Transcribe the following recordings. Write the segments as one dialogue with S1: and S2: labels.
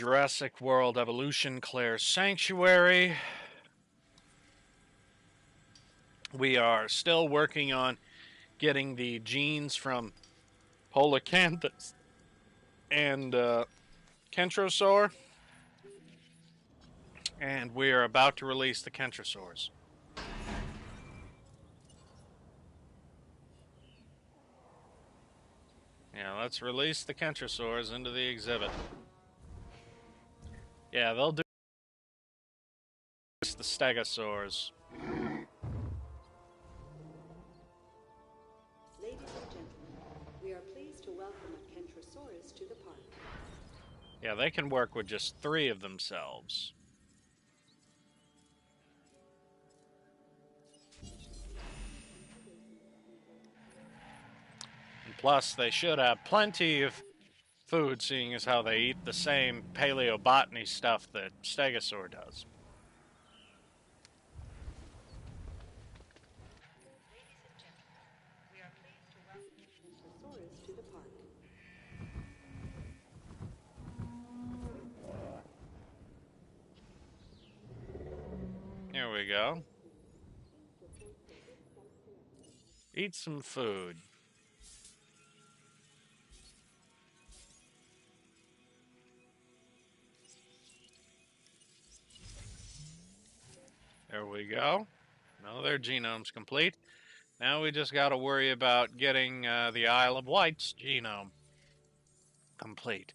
S1: Jurassic World Evolution Claire's Sanctuary. We are still working on getting the genes from Polacanthus and Kentrosaur. And we are about to release the Kentrosaurs. Yeah, let's release the Kentrosaurs into the exhibit. Yeah, they'll do the Stegosaurs.
S2: Ladies and gentlemen, we are pleased to welcome a Kentrosaurus to the park.
S1: Yeah, they can work with just 3 of themselves. And plus, they should have plenty of food, seeing as how they eat the same paleobotany stuff that Stegosaur does.
S2: Kentrosaurus to the park.
S1: Here we go. Eat some food. There we go. Now their genome's complete. Now we just got to worry about getting the Isle of Wight's genome complete,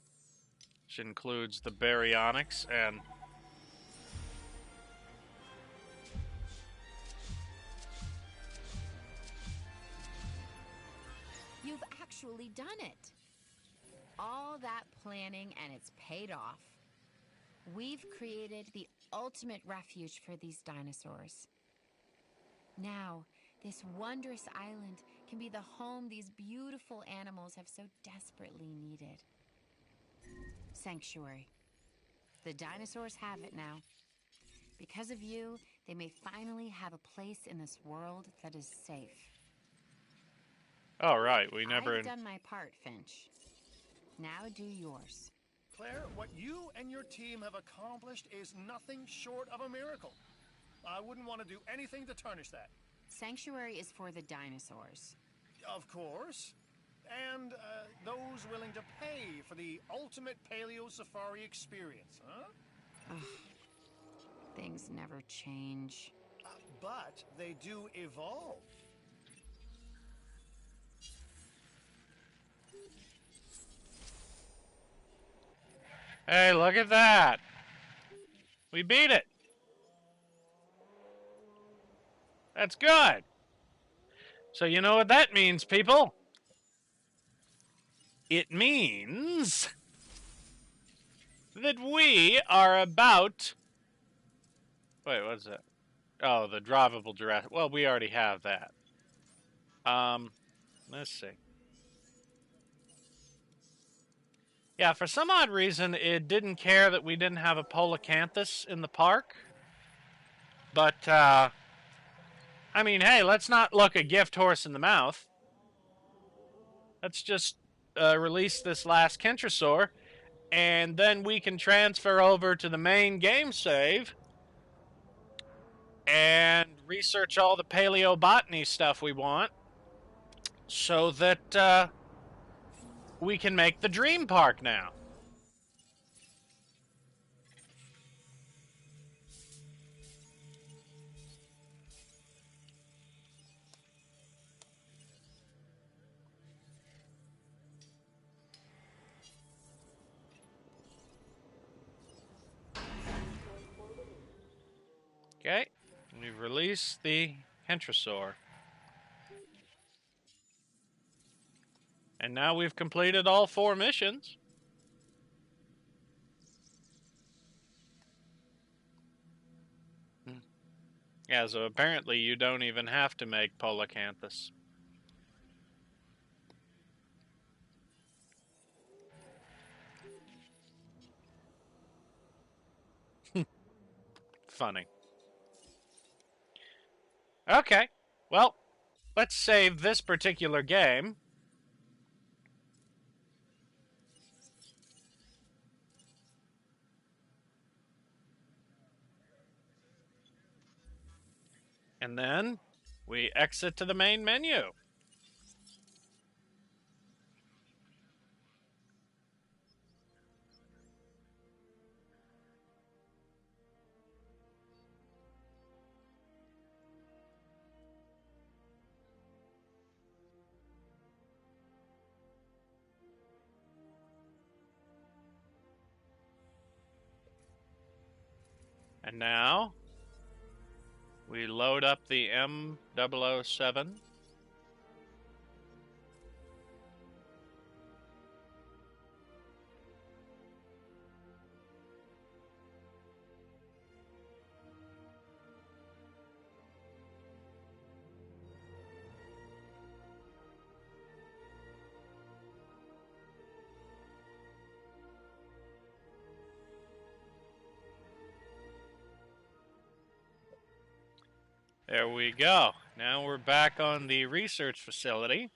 S1: which includes the baryonyx and
S3: You've actually done it. All that planning and it's paid off. We've created the ultimate refuge for these dinosaurs. Now, this wondrous island can be the home these beautiful animals have so desperately needed. Sanctuary. The dinosaurs have it now. Because of you, they may finally have a place in this world that is safe.
S1: oh right, we never.
S3: I've done my part, Finch. Now do yours.
S4: Claire, what you and your team have accomplished is nothing short of a miracle. I wouldn't want to do anything to tarnish that.
S3: Sanctuary is for the dinosaurs.
S4: Of course. And those willing to pay for the ultimate paleo safari experience, huh?
S3: Ugh. Things never change.
S4: But they do evolve.
S1: Hey, look at that! We beat it! That's good! So you know what that means, people? It means that we are about... Wait, what's that? Oh, the drivable Jurassic. Well, we already have that. Let's see. Yeah, for some odd reason, it didn't care that we didn't have a Polacanthus in the park. But, I mean, hey, let's not look a gift horse in the mouth. Let's just release this last Kentrosaur, and then we can transfer over to the main game save and research all the paleobotany stuff we want so that we can make the dream park now. Okay, we've released the Kentrosaur. And now we've completed all 4 missions. Yeah, so apparently you don't even have to make Polacanthus. Funny. Okay, well, let's save this particular game. And then we exit to the main menu. And now we load up the M007. There we go. Now we're back on the research facility.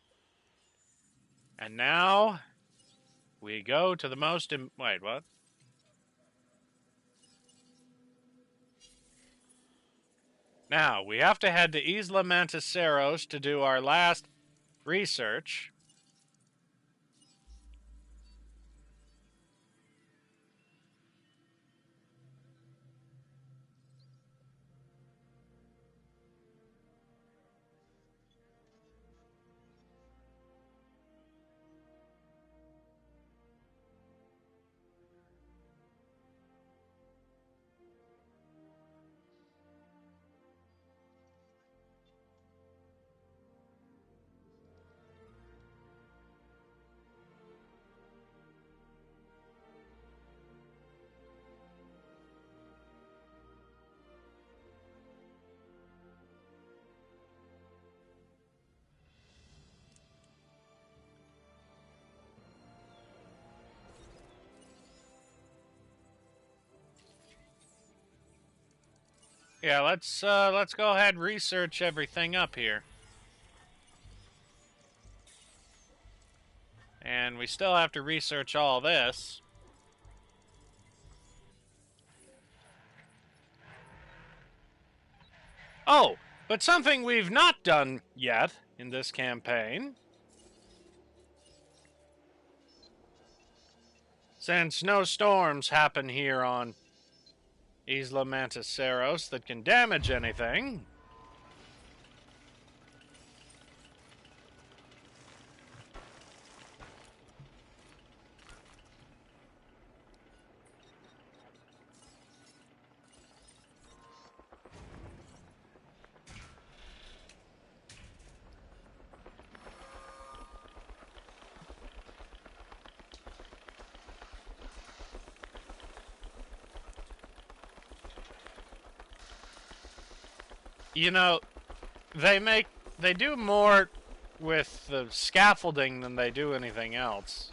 S1: And now we go to the most... Wait, what? Now, we have to head to Isla Manticeros to do our last research. Yeah, let's go ahead and research everything up here. And we still have to research all this. Oh, but something we've not done yet in this campaign. Since no storms happen here on Isla Manticeros that can damage anything. You know, they do more with the scaffolding than they do anything else.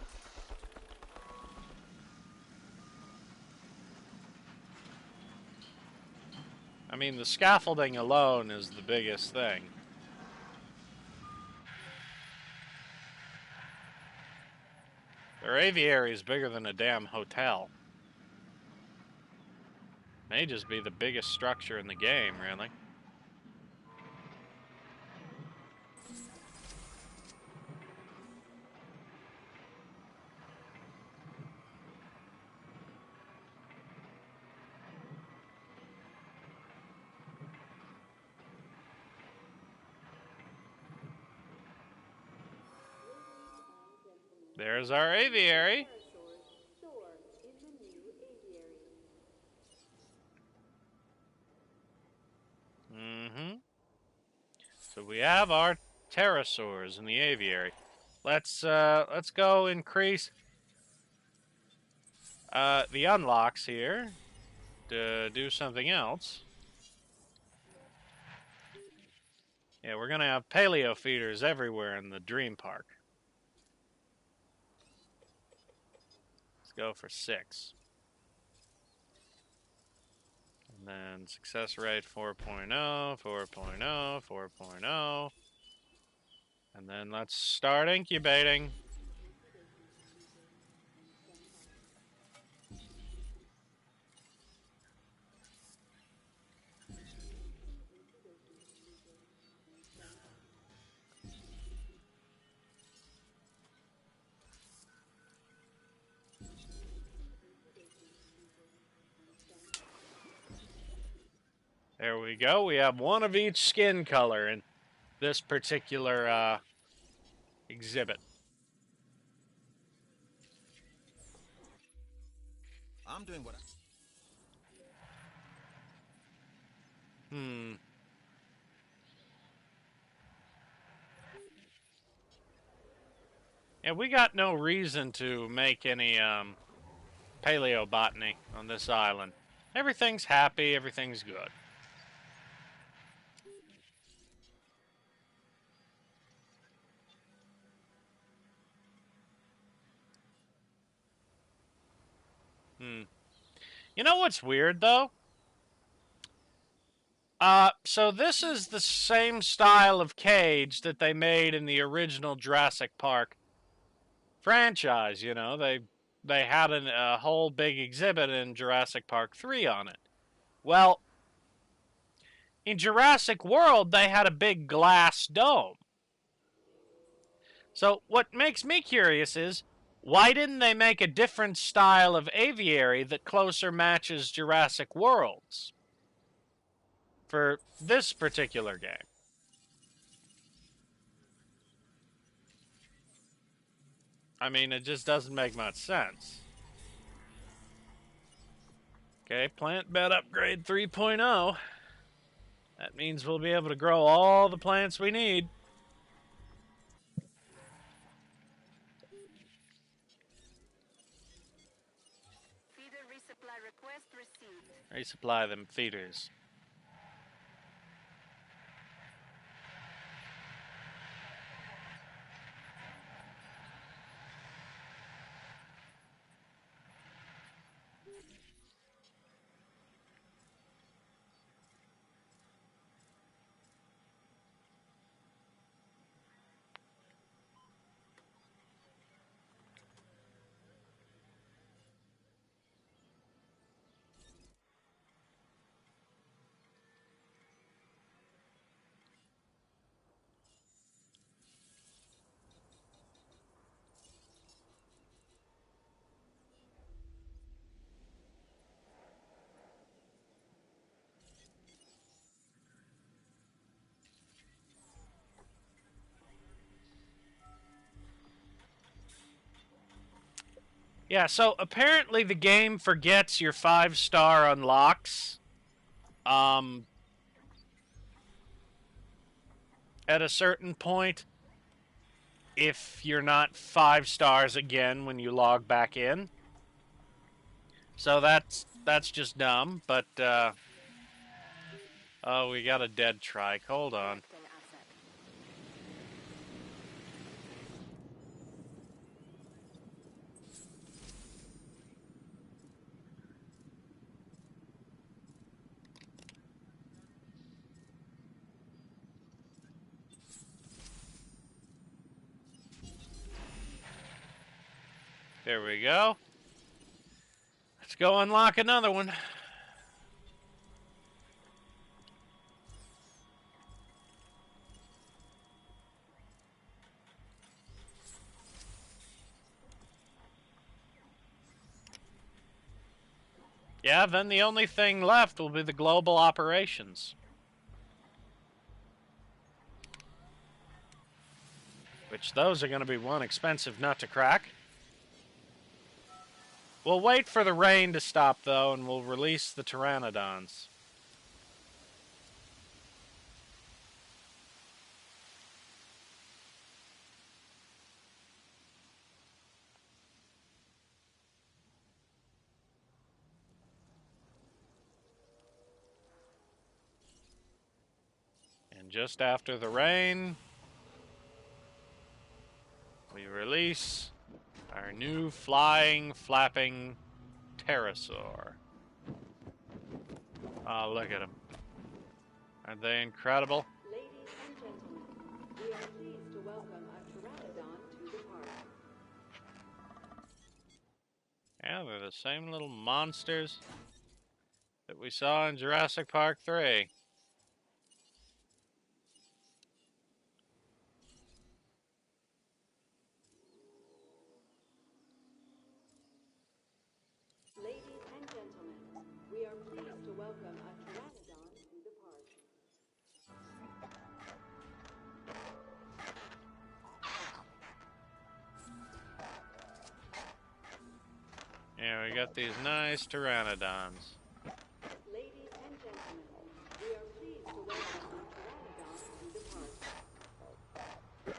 S1: I mean, the scaffolding alone is the biggest thing. Their aviary is bigger than a damn hotel. May just be the biggest structure in the game, really. There's our aviary. Mm-hmm. So we have our pterosaurs in the aviary. Let's go increase the unlocks here to do something else. Yeah, we're gonna have paleo feeders everywhere in the dream park. Let's go for 6. And then success rate 4.0, 4.0, 4.0. And then let's start incubating. There we go. We have one of each skin color in this particular exhibit.
S5: I'm doing what
S1: Hmm. Yeah, we got no reason to make any paleobotany on this island. Everything's happy, everything's good. Hmm. You know what's weird though? So this is the same style of cage that they made in the original Jurassic Park franchise. You know, they had a whole big exhibit in Jurassic Park 3 on it. Well, in Jurassic World, they had a big glass dome. So what makes me curious is, why didn't they make a different style of aviary that closer matches Jurassic World's for this particular game? I mean, it just doesn't make much sense. Okay, plant bed upgrade 3.0. That means we'll be able to grow all the plants we need.
S3: Feeder resupply request received.
S1: Resupply them feeders. Yeah, so apparently the game forgets your 5-star unlocks. Um, at a certain point, if you're not 5 stars again when you log back in. So that's just dumb, but oh, we got a dead trike. Hold on. There we go. Let's go unlock another one. Yeah, then the only thing left will be the global operations. Which those are going to be one expensive nut to crack. We'll wait for the rain to stop, though, and we'll release the pteranodons. And just after the rain, we release our new flying, flapping pterosaur. Oh, look at them. Aren't they incredible?
S2: Ladies and gentlemen, we are pleased to welcome a pteranodon to the park.
S1: Yeah, they're the same little monsters that we saw in Jurassic Park 3.
S2: Ladies and gentlemen, we are pleased to welcome a pteranodon to the
S1: Yeah, we got these nice pteranodons.
S2: Ladies and gentlemen, we are pleased to welcome Pteranodon to the park.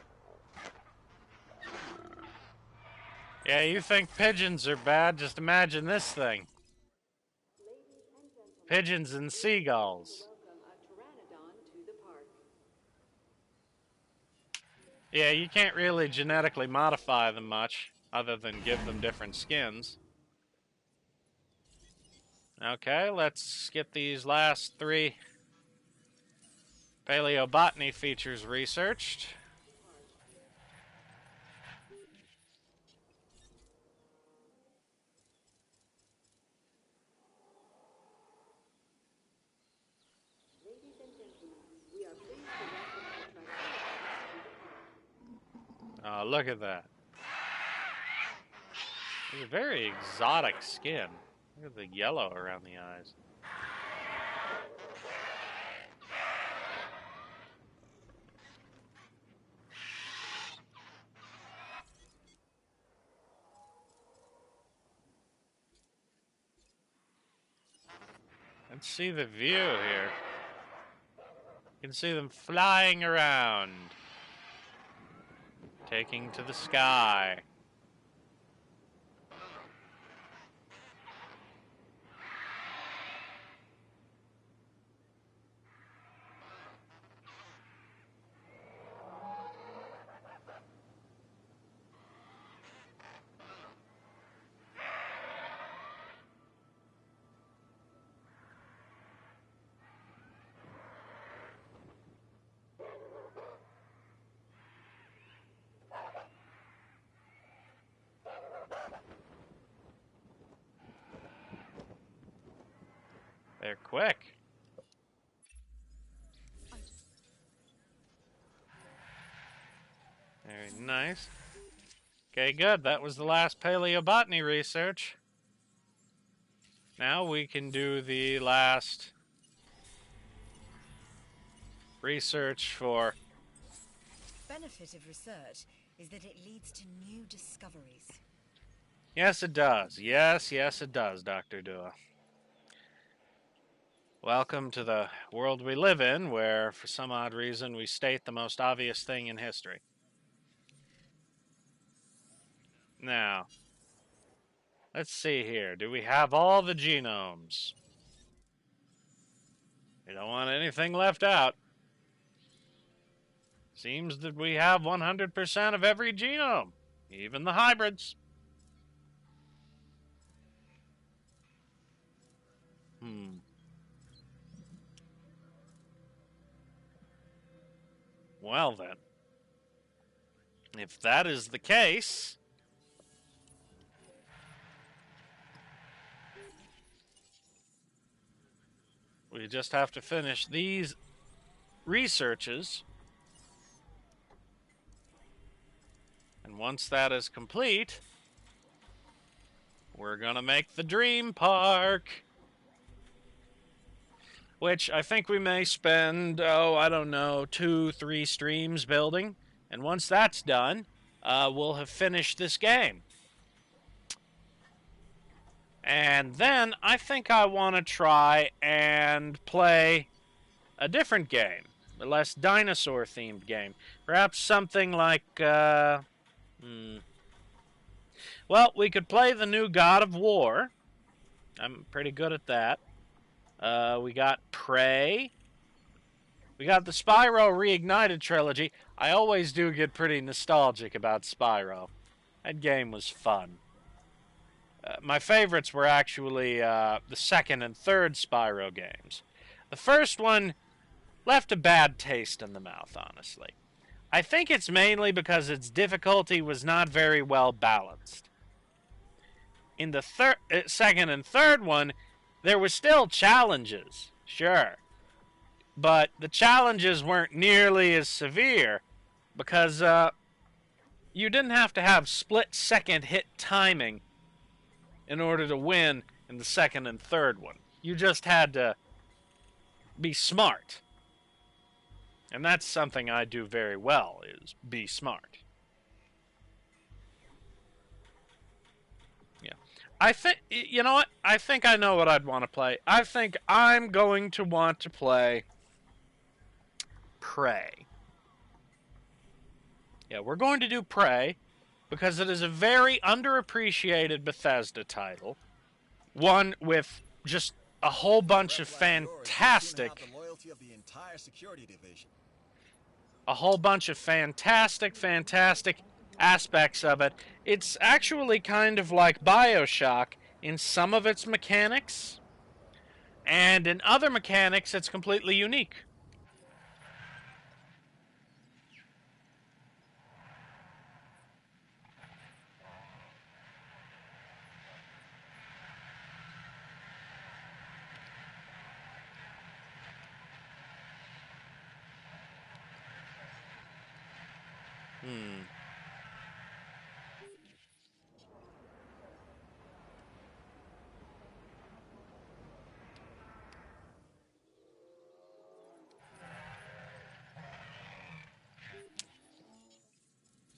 S1: Yeah, you think pigeons are bad? Just imagine this thing.
S2: Ladies and gentlemen,
S1: Pigeons and
S2: we are pleased
S1: seagulls.
S2: to welcome a Pteranodon to the park.
S1: Yeah, you can't really genetically modify them much, other than give them different skins. Okay, let's get these last 3 paleobotany features researched.
S2: Ladies and gentlemen, we are pleased to welcome a Triceratops to the park.
S1: Oh, look at that. It's a very exotic skin. Look at the yellow around the eyes. Let's see the view here. You can see them flying around, taking to the sky. They're quick. Very nice. Okay, good. That was the last paleobotany research. Now we can do the last research for...
S5: Benefit of research is that it leads to new discoveries.
S1: Yes, it does. Yes, it does, Dr. Dua. Welcome to the world we live in, where, for some odd reason, we state the most obvious thing in history. Now, let's see here. Do we have all the genomes? We don't want anything left out. Seems that we have 100% of every genome, even the hybrids. Well then, if that is the case, we just have to finish these researches. And once that is complete, we're going to make the dream park. Which I think we may spend, I don't know, 2-3 streams building. And once that's done, we'll have finished this game. And then I think I want to try and play a different game. A less dinosaur-themed game. Perhaps something like, well, we could play the new God of War. I'm pretty good at that. We got Prey. We got the Spyro Reignited trilogy. I always do get pretty nostalgic about Spyro. That game was fun. My favorites were actually the second and third Spyro games. The first one left a bad taste in the mouth, honestly. I think it's mainly because its difficulty was not very well balanced. In the second and third one, there were still challenges, sure. But the challenges weren't nearly as severe because you didn't have to have split-second hit timing in order to win in the second and third one. You just had to be smart. And that's something I do very well, is be smart. Yeah. I think, you know what? I think I know what I'd want to play. I think I'm going to want to play Prey. Yeah, we're going to do Prey because it is a very underappreciated Bethesda title. One with just a whole bunch of fantastic fantastic aspects of it. It's actually kind of like BioShock in some of its mechanics, and in other mechanics, it's completely unique.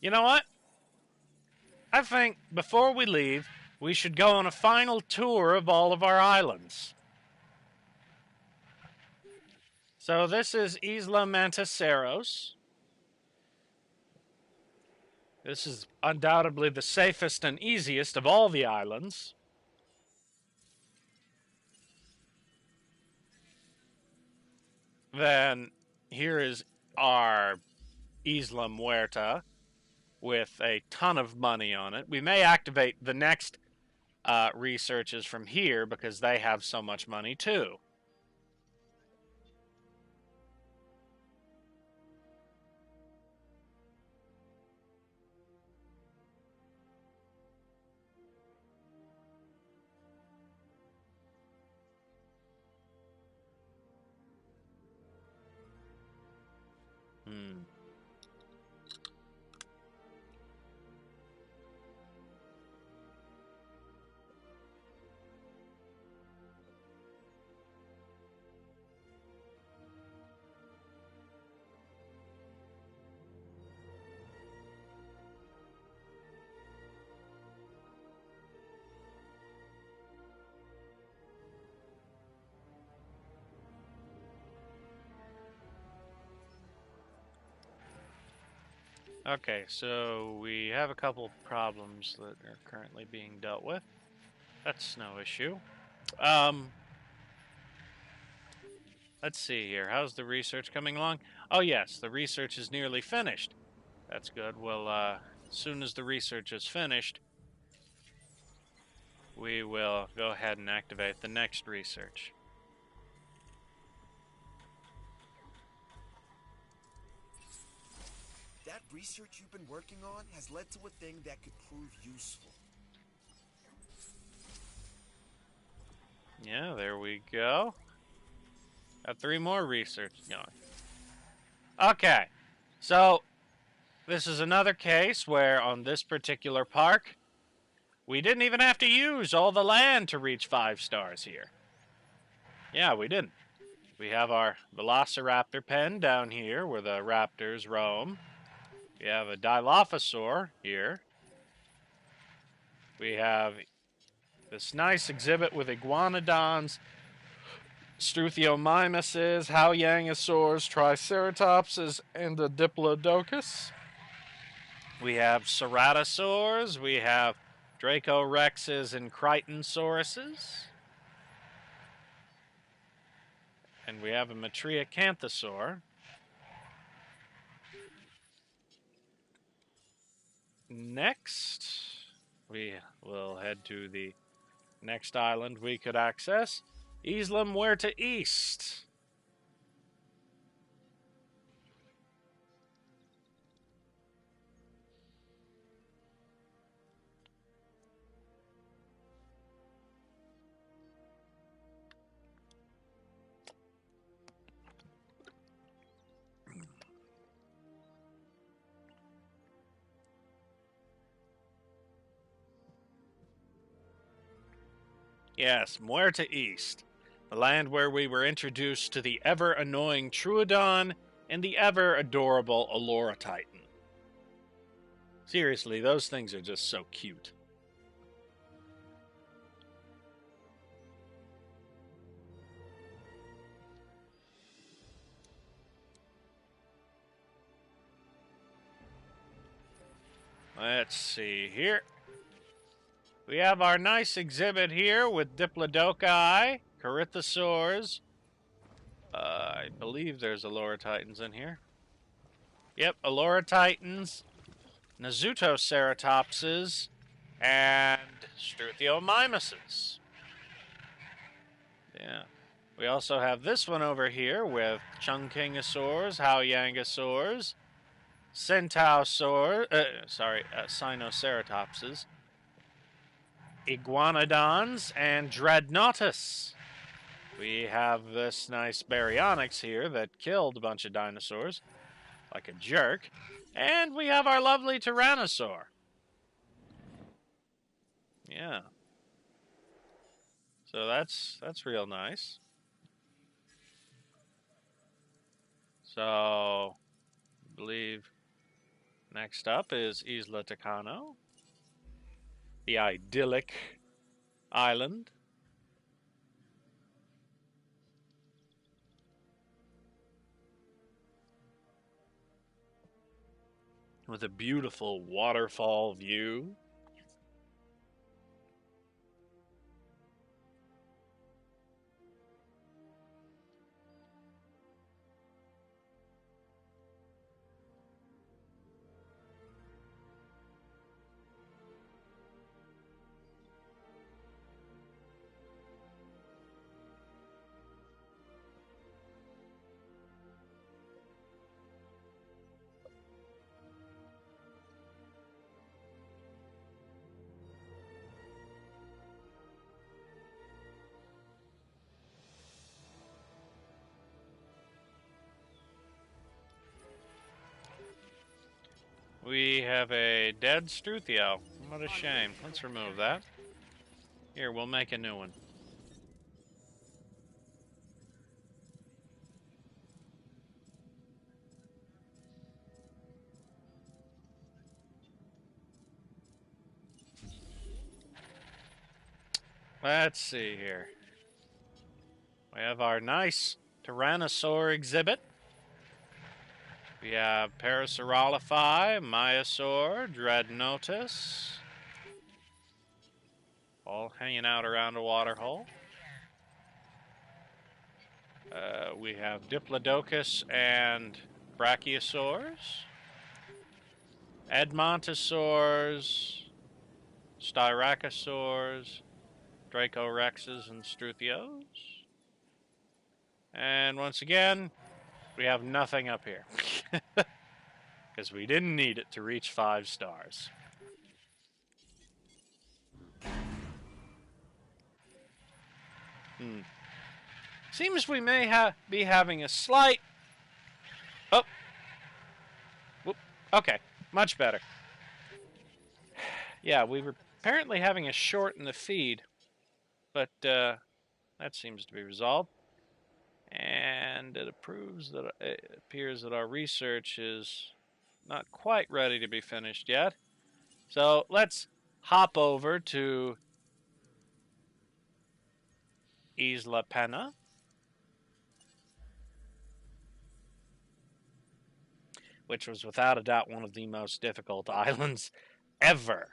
S1: You know what? I think before we leave, we should go on a final tour of all of our islands. So this is Isla Manticeros. This is undoubtedly the safest and easiest of all the islands. Then here is our Isla Muerta with a ton of money on it. We may activate the next researches from here because they have so much money too. Okay, so we have a couple problems that are currently being dealt with. That's no issue. Let's see here. How's the research coming along? Oh, yes, the research is nearly finished. That's good. Well, as soon as the research is finished, we will go ahead and activate the next research.
S6: That research you've been working on has led to a thing that could prove useful.
S1: Yeah, there we go. Got 3 more research going. Okay, so this is another case where on this particular park, we didn't even have to use all the land to reach 5 stars here. Yeah, we didn't. We have our Velociraptor pen down here where the raptors roam. We have a Dilophosaur here. We have this nice exhibit with iguanodons, Struthiomimuses, Howyangosaurs, Triceratopses, and a Diplodocus. We have Ceratosaurs. We have Dracorexes and Crichtonsauruses. And we have a Matriacanthosaur. Next, we will head to the next island we could access, Isla Muerta East. Yes, Muerta East, the land where we were introduced to the ever-annoying Troodon and the ever-adorable Allura Titan. Seriously, those things are just so cute. Let's see here. We have our nice exhibit here with Diplodocus, Corythosaurs. I believe there's Allura Titans in here. Yep, Allura Titans, Nazutoceratopses, and Struthiomimuses. Yeah. We also have this one over here with Chungkingosaurs, Howyangosaurs, Sinoceratopses, Iguanodons, and Dreadnoughtus. We have this nice Baryonyx here that killed a bunch of dinosaurs, like a jerk. And we have our lovely Tyrannosaur. Yeah. So that's real nice. So, I believe next up is Isla Tacano, the idyllic island. With a beautiful waterfall view. We have a dead Struthio. What a shame. Let's remove that. Here, we'll make a new one. Let's see here. We have our nice Tyrannosaur exhibit. We have Parasaurolophus, Myosaur, Dreadnoughtus, all hanging out around a water hole. We have Diplodocus and Brachiosaurs, Edmontosaurs, Styracosaurs, Dracorexes, and Struthios. And once again, we have nothing up here. Because we didn't need it to reach 5 stars. Seems we may be having a slight... Oh. Whoop. Okay, much better. Yeah, we were apparently having a short in the feed. But that seems to be resolved. And it appears that our research is not quite ready to be finished yet. So let's hop over to Isla Pena. Which was without a doubt one of the most difficult islands ever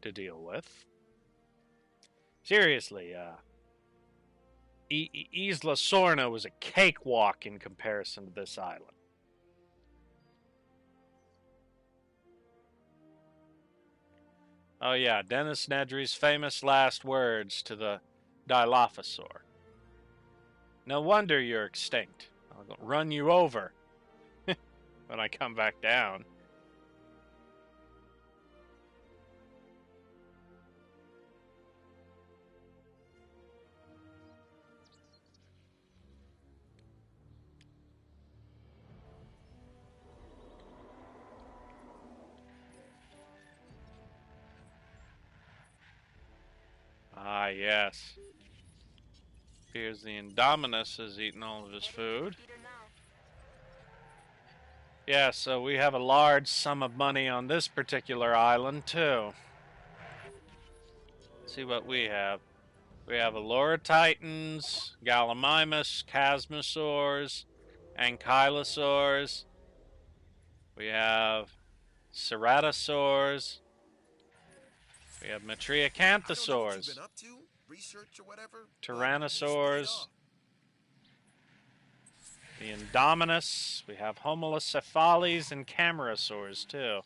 S1: to deal with. Seriously, Isla Sorna was a cakewalk in comparison to this island. Oh yeah, Dennis Nedry's famous last words to the Dilophosaur. No wonder you're extinct. I'll run you over when I come back down. Ah, yes. Appears the Indominus has eaten all of his food. Yeah, so we have a large sum of money on this particular island, too. Let's see what we have. We have Allura Titans, Gallimimus, Chasmosaurs, Ankylosaurs. We have Ceratosaurs, We have
S6: I don't know what you've
S1: Matriacanthosaurs,
S6: been up to, research or whatever, but it's paid
S1: Tyrannosaurs,
S6: off.
S1: the Indominus. We have Homalocephales and Camarasaurs, too.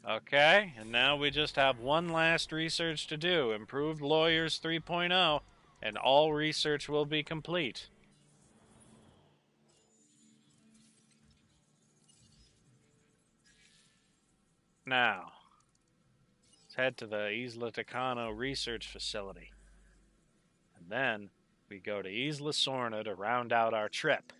S1: Okay, and now we just have one last research to do. Improved Lawyers 3.0, and all research will be complete. Now, let's head to the Isla Tacano Research Facility. And then we go to Isla Sorna to round out our trip.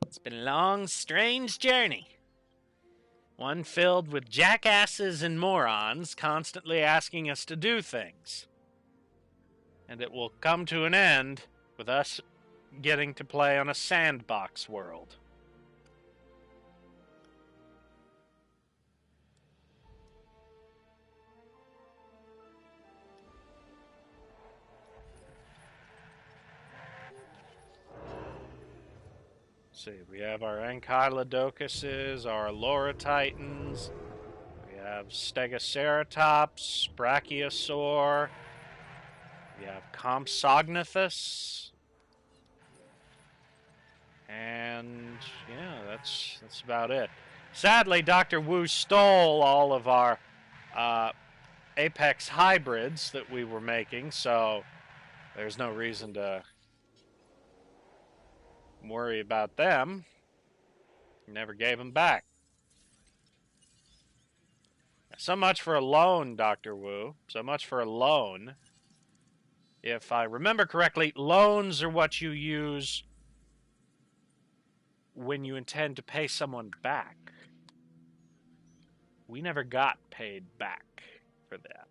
S1: It's been a long, strange journey. One filled with jackasses and morons constantly asking us to do things. And it will come to an end with us getting to play on a sandbox world. See, we have our Ankylodocuses, our Laurititans, we have Stegoceratops, Brachiosaur, we have Compsognathus, and yeah, that's about it. Sadly, Dr. Wu stole all of our Apex hybrids that we were making, so there's no reason to worry about them. Never gave them back. So much for a loan, Dr. Wu. So much for a loan. If I remember correctly, loans are what you use when you intend to pay someone back. We never got paid back for that.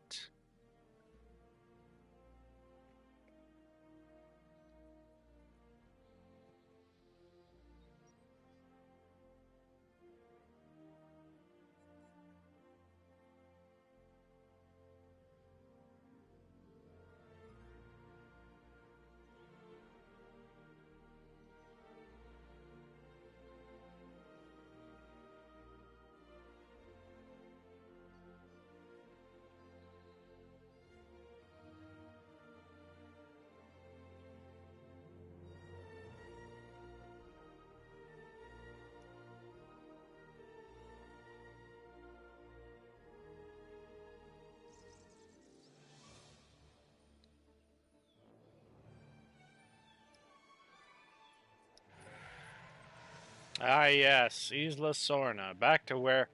S1: Ah, yes, Isla Sorna, back to where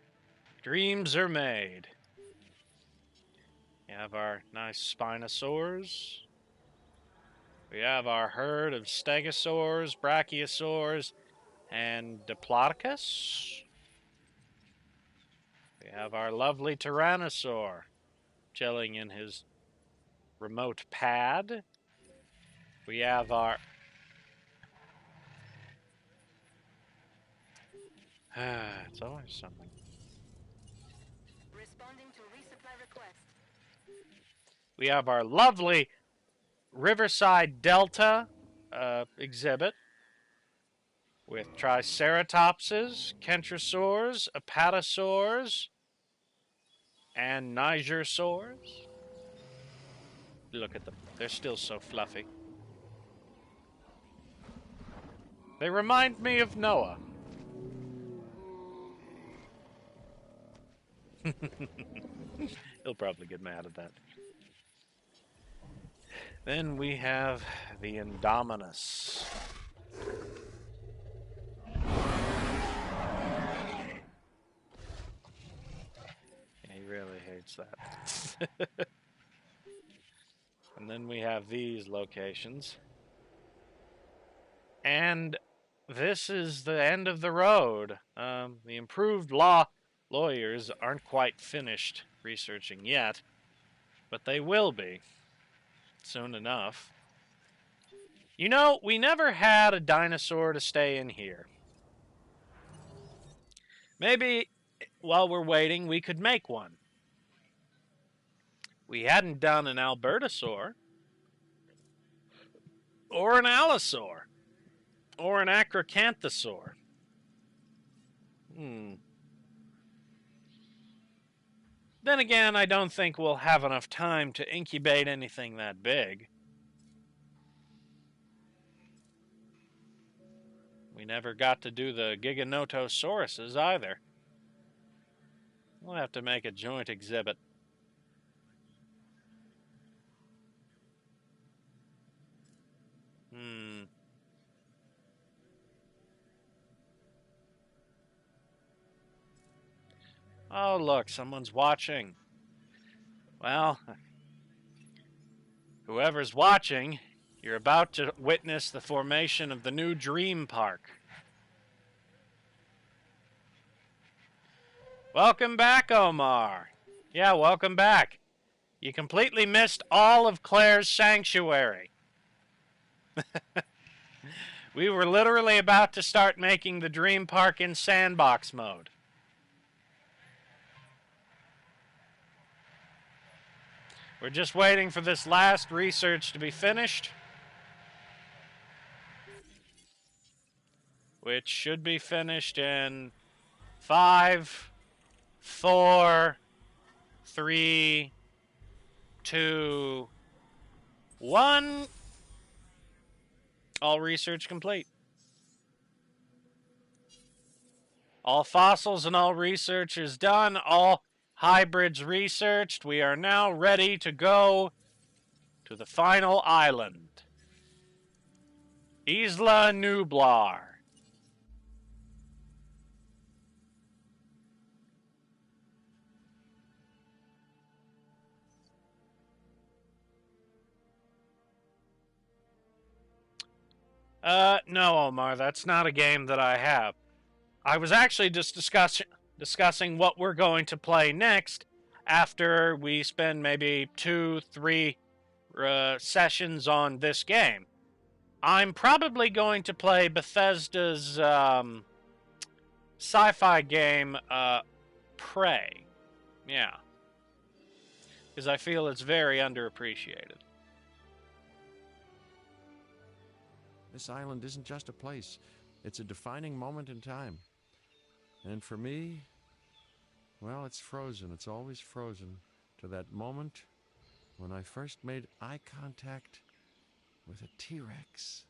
S1: dreams are made. We have our nice Spinosaurs. We have our herd of Stegosaurs, Brachiosaurs, and Diplodocus. We have our lovely Tyrannosaur chilling in his remote pad. We have our... it's always something.
S2: Responding to resupply request.
S1: We have our lovely Riverside Delta exhibit with Triceratopses, Kentrosaurs, Apatosaurs, and Nigersaurs. Look at them. They're still so fluffy. They remind me of Noah. He'll probably get mad at that. Then we have the Indominus. Yeah, he really hates that. And then we have these locations. And this is the end of the road. The improved lawyers aren't quite finished researching yet, but they will be soon enough. You know, we never had a dinosaur to stay in here. Maybe while we're waiting, we could make one. We hadn't done an Albertosaur, or an Allosaur, or an Acrocanthosaur. Then again, I don't think we'll have enough time to incubate anything that big. We never got to do the Giganotosauruses either. We'll have to make a joint exhibit. Oh, look, someone's watching. Well, whoever's watching, you're about to witness the formation of the new Dream Park. Welcome back, Omar. Yeah, welcome back. You completely missed all of Claire's sanctuary. We were literally about to start making the Dream Park in sandbox mode. We're just waiting for this last research to be finished, which should be finished in 5, 4, 3, 2, 1. All research complete. All fossils and all research is done. All hybrids researched. We are now ready to go to the final island. Isla Nublar. No, Omar, that's not a game that I have. I was actually just discussing what we're going to play next after we spend maybe 2-3 sessions on this game. I'm probably going to play Bethesda's sci-fi game, Prey. Yeah. Because I feel it's very underappreciated.
S7: This island isn't just a place. It's a defining moment in time. And for me, well, it's frozen. It's always frozen to that moment when I first made eye contact with a T-Rex.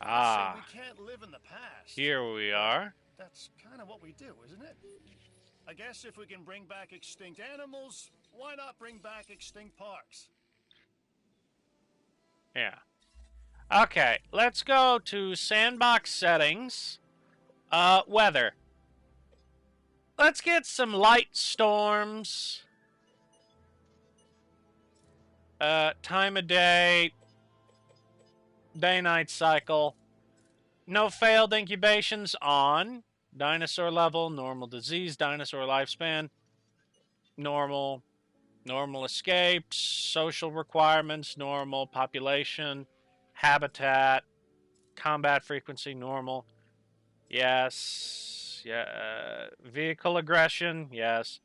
S1: Ah.
S4: We can't live in the past.
S1: Here we are.
S4: That's kind of what we do, isn't it? I guess if we can bring back extinct animals, why not bring back extinct parks?
S1: Yeah. Okay, let's go to sandbox settings. Weather. Let's get some light storms. Time of day. Day-night cycle. No failed incubations on. Dinosaur level, normal disease, dinosaur lifespan, normal. Normal escapes, social requirements, normal. Population, habitat, combat frequency, normal. Yes. Yeah. Vehicle aggression, yes.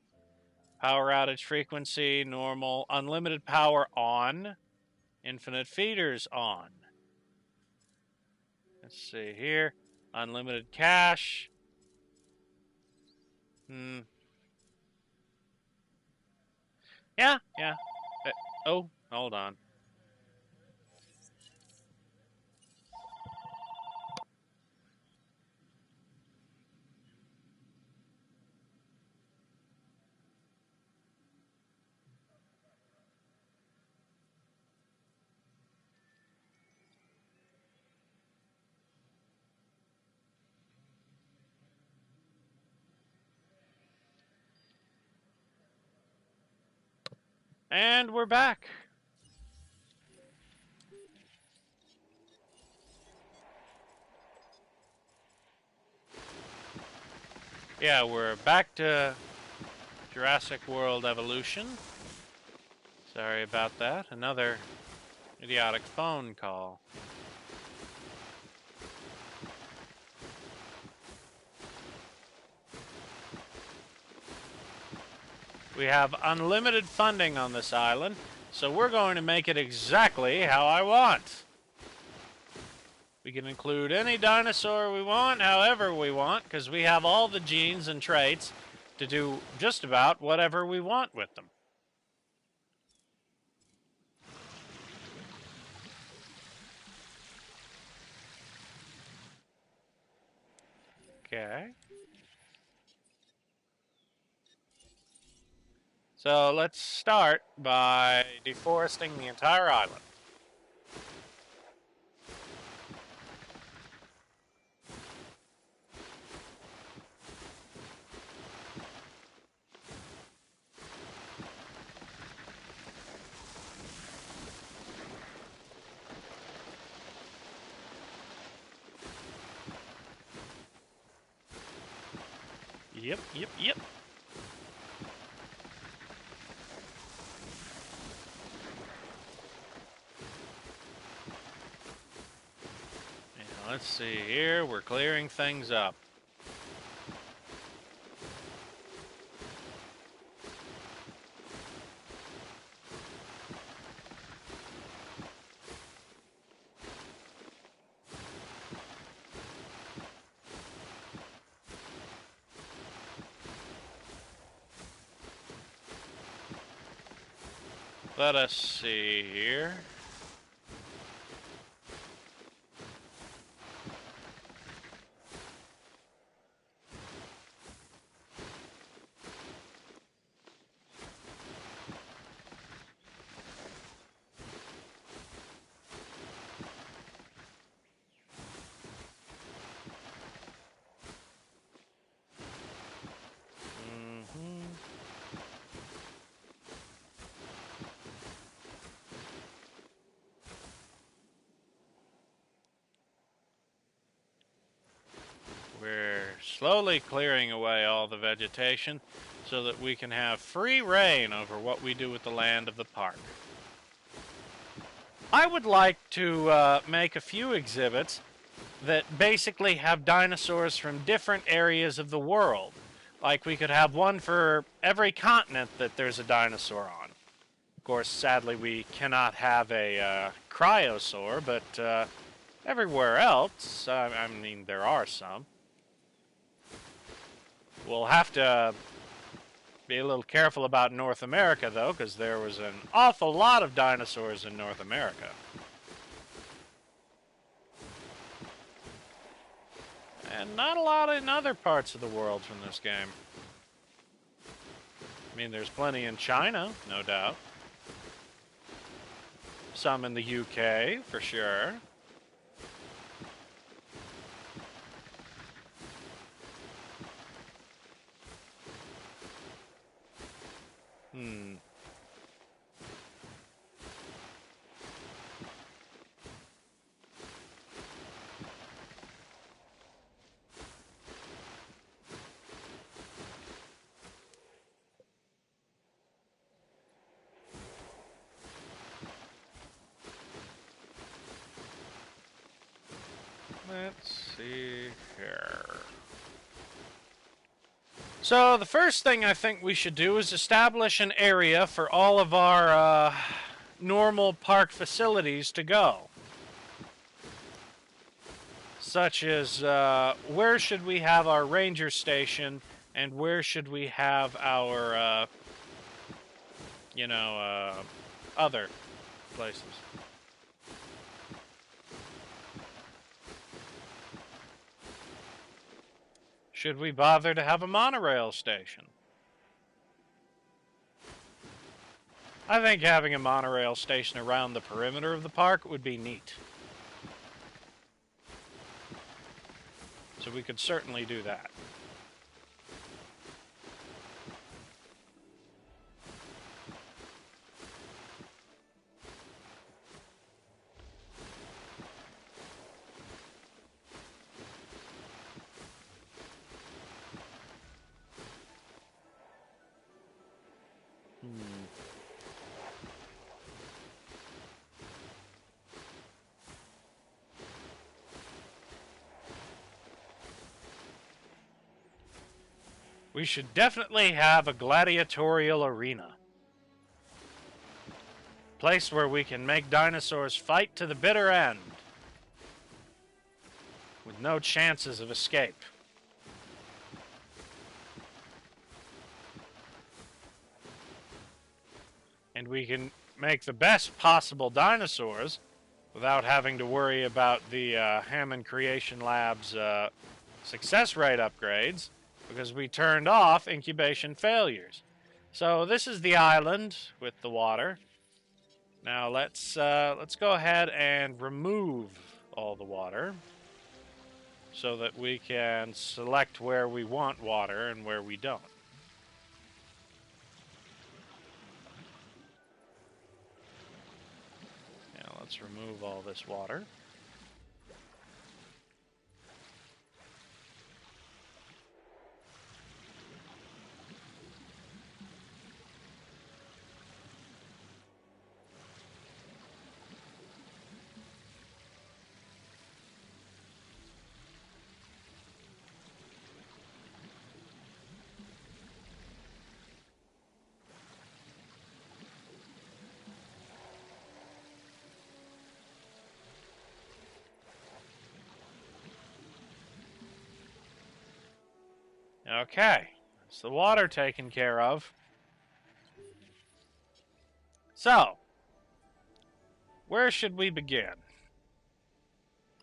S1: Power outage frequency, normal. Unlimited power on. Infinite feeders on. Let's see here. Unlimited cache. Yeah. Oh, hold on. And we're back. Yeah, we're back to Jurassic World Evolution. Sorry about that. Another idiotic phone call. We have unlimited funding on this island, so we're going to make it exactly how I want. We can include any dinosaur we want, however we want, because we have all the genes and traits to do just about whatever we want with them. Okay. So let's start by deforesting the entire island. Yep, yep, yep. Now, let's see here. We're clearing things up. Let us see here. We're slowly clearing away all the vegetation so that we can have free reign over what we do with the land of the park. I would like to make a few exhibits that basically have dinosaurs from different areas of the world. Like we could have one for every continent that there's a dinosaur on. Of course, sadly, we cannot have a cryosaur, but everywhere else, I mean, there are some. We'll have to be a little careful about North America, though, because there was an awful lot of dinosaurs in North America. And not a lot in other parts of the world from this game. I mean, there's plenty in China, no doubt. Some in the UK, for sure. Let's see here. So the first thing I think we should do is establish an area for all of our normal park facilities to go. Such as where should we have our ranger station and where should we have our, other places. Should we bother to have a monorail station? I think having a monorail station around the perimeter of the park would be neat. So we could certainly do that. We should definitely have a gladiatorial arena. Place where we can make dinosaurs fight to the bitter end. With no chances of escape. And we can make the best possible dinosaurs without having to worry about the Hammond Creation Lab's success rate upgrades, because we turned off incubation failures. So this is the island with the water. Now let's go ahead and remove all the water so that we can select where we want water and where we don't. Now let's remove all this water. Okay, that's the water taken care of. So, where should we begin?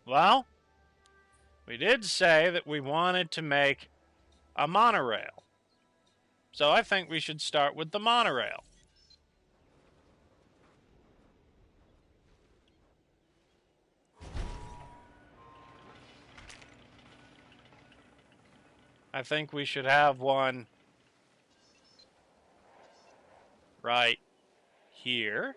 S1: Well, we did say that we wanted to make a monorail. So I think we should start with the monorail. I think we should have one right here.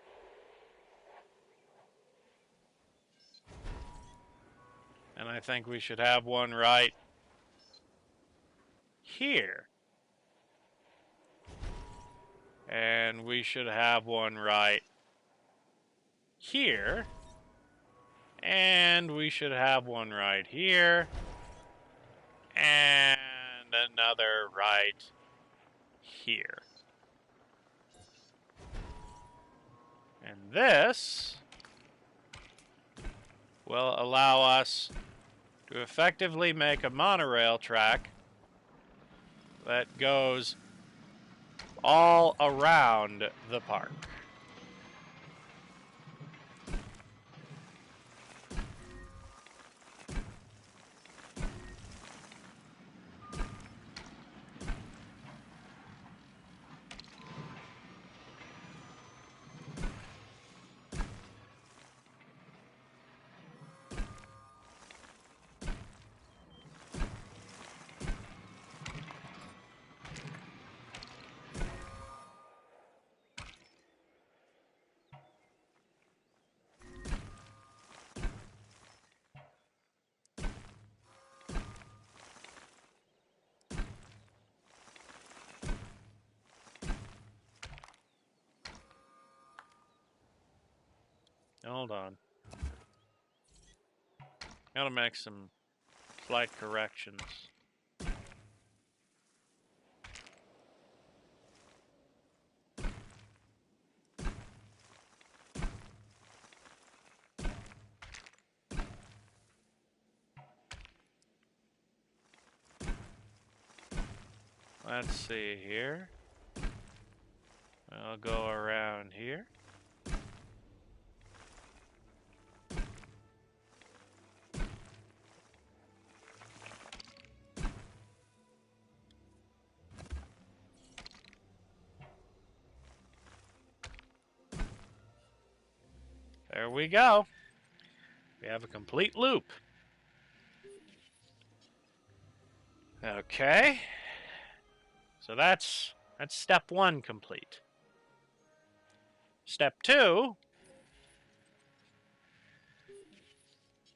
S1: And I think we should have one right here. And we should have one right here. And we should have one right here. And another right here. And this will allow us to effectively make a monorail track that goes all around the park. Hold on. Gotta make some slight corrections. Let's see here. I'll go around here. There we go. We have a complete loop. Okay. So that's step one complete. Step two,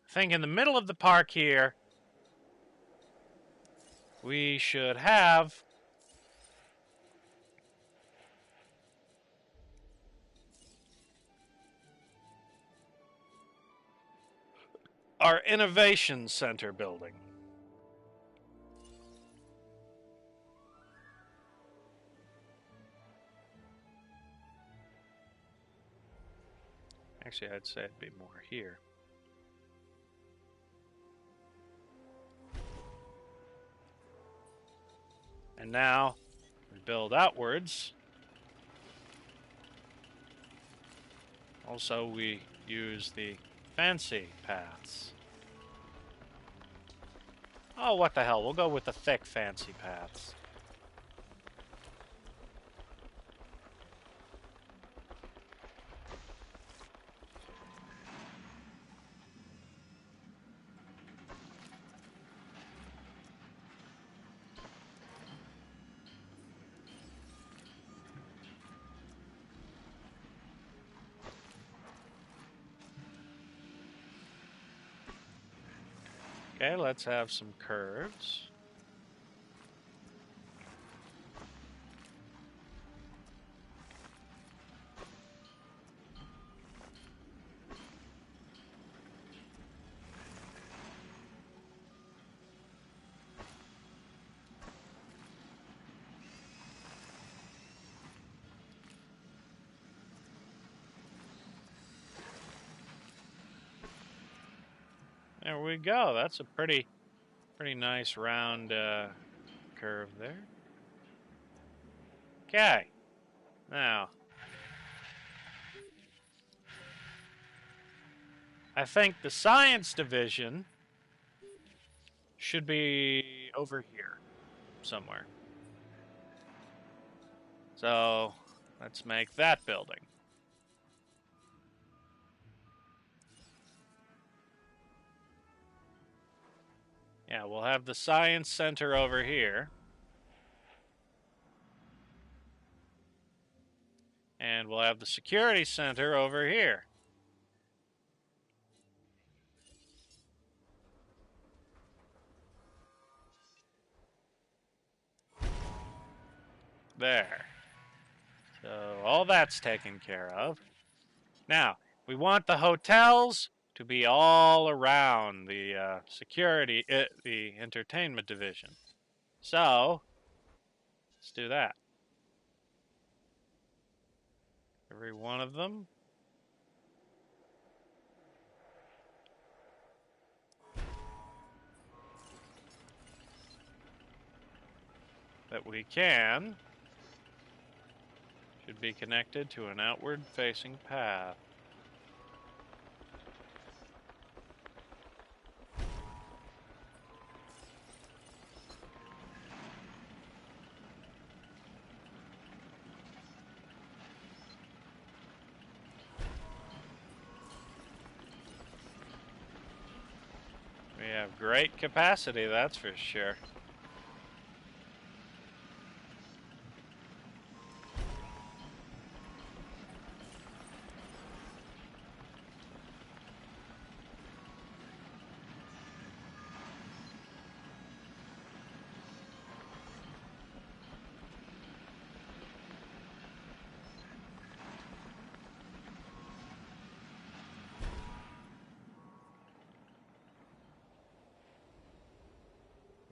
S1: I think in the middle of the park here, we should have our Innovation Center building. Actually, I'd say it'd be more here. And now we build outwards. Also, we use the fancy paths. Oh, what the hell? We'll go with the thick fancy paths. Okay, let's have some curves. There we go. That's a pretty nice round curve there. Okay. Now, I think the science division should be over here somewhere. So, let's make that building. Yeah, we'll have the science center over here. And we'll have the security center over here. There. So all that's taken care of. Now, we want the hotels to be all around the security, the entertainment division. So, let's do that. Every one of them. That we can should be connected to an outward facing path. We have great capacity, that's for sure.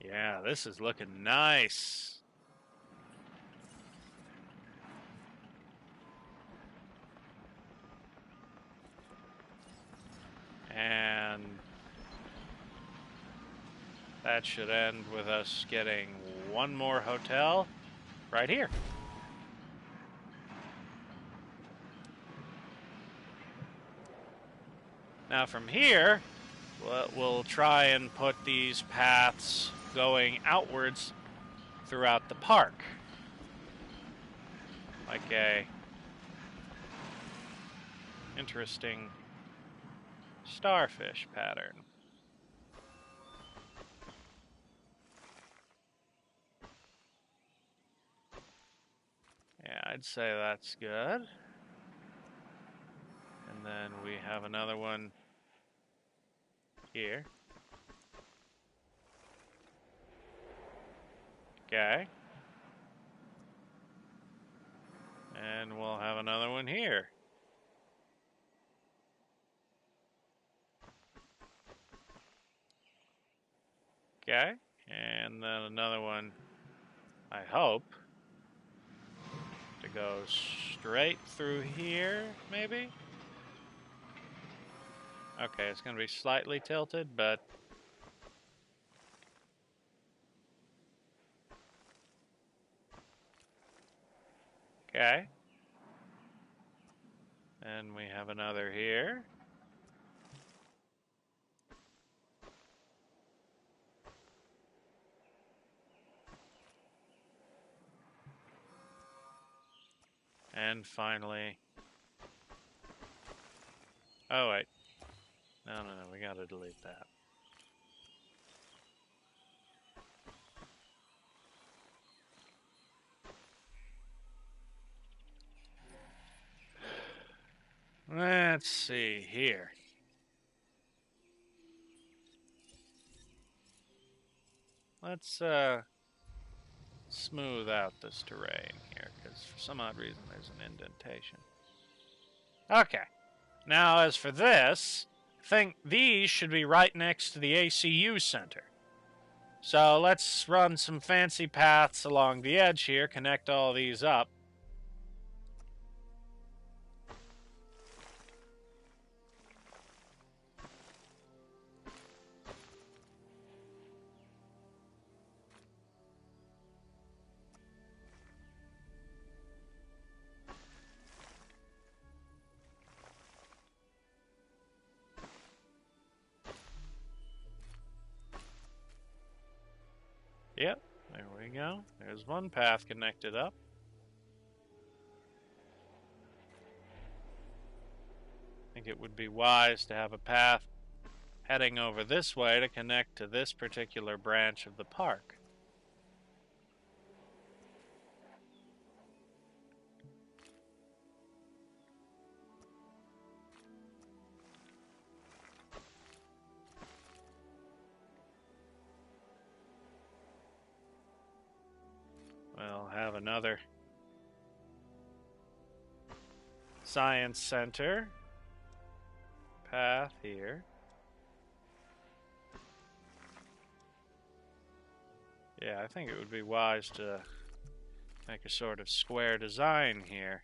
S1: Yeah, this is looking nice. And that should end with us getting one more hotel right here. Now from here, we'll try and put these paths going outwards throughout the park. Like a interesting starfish pattern. Yeah, I'd say that's good. And then we have another one here. Okay. And we'll have another one here. Okay. And then another one, I hope, to go straight through here, maybe? Okay, it's going to be slightly tilted, but... Okay. And we have another here. And finally... Oh, wait. No, we gotta delete that. Let's see here. Let's, smooth out this terrain here, because for some odd reason there's an indentation. Okay. Now, as for this, I think these should be right next to the ACU center. So let's run some fancy paths along the edge here, connect all these up. Yep, there we go. There's one path connected up. I think it would be wise to have a path heading over this way to connect to this particular branch of the park. We'll have another science center path here. Yeah, I think it would be wise to make a sort of square design here.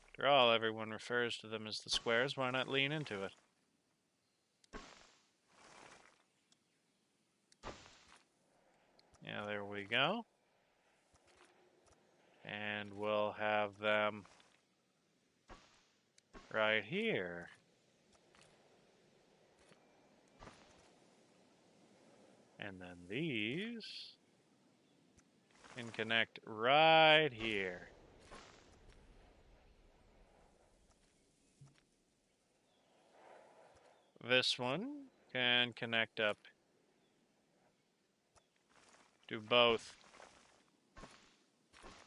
S1: After all, everyone refers to them as the squares. Why not lean into it? Yeah, there we go. And we'll have them right here. And then these can connect right here. This one can connect up to both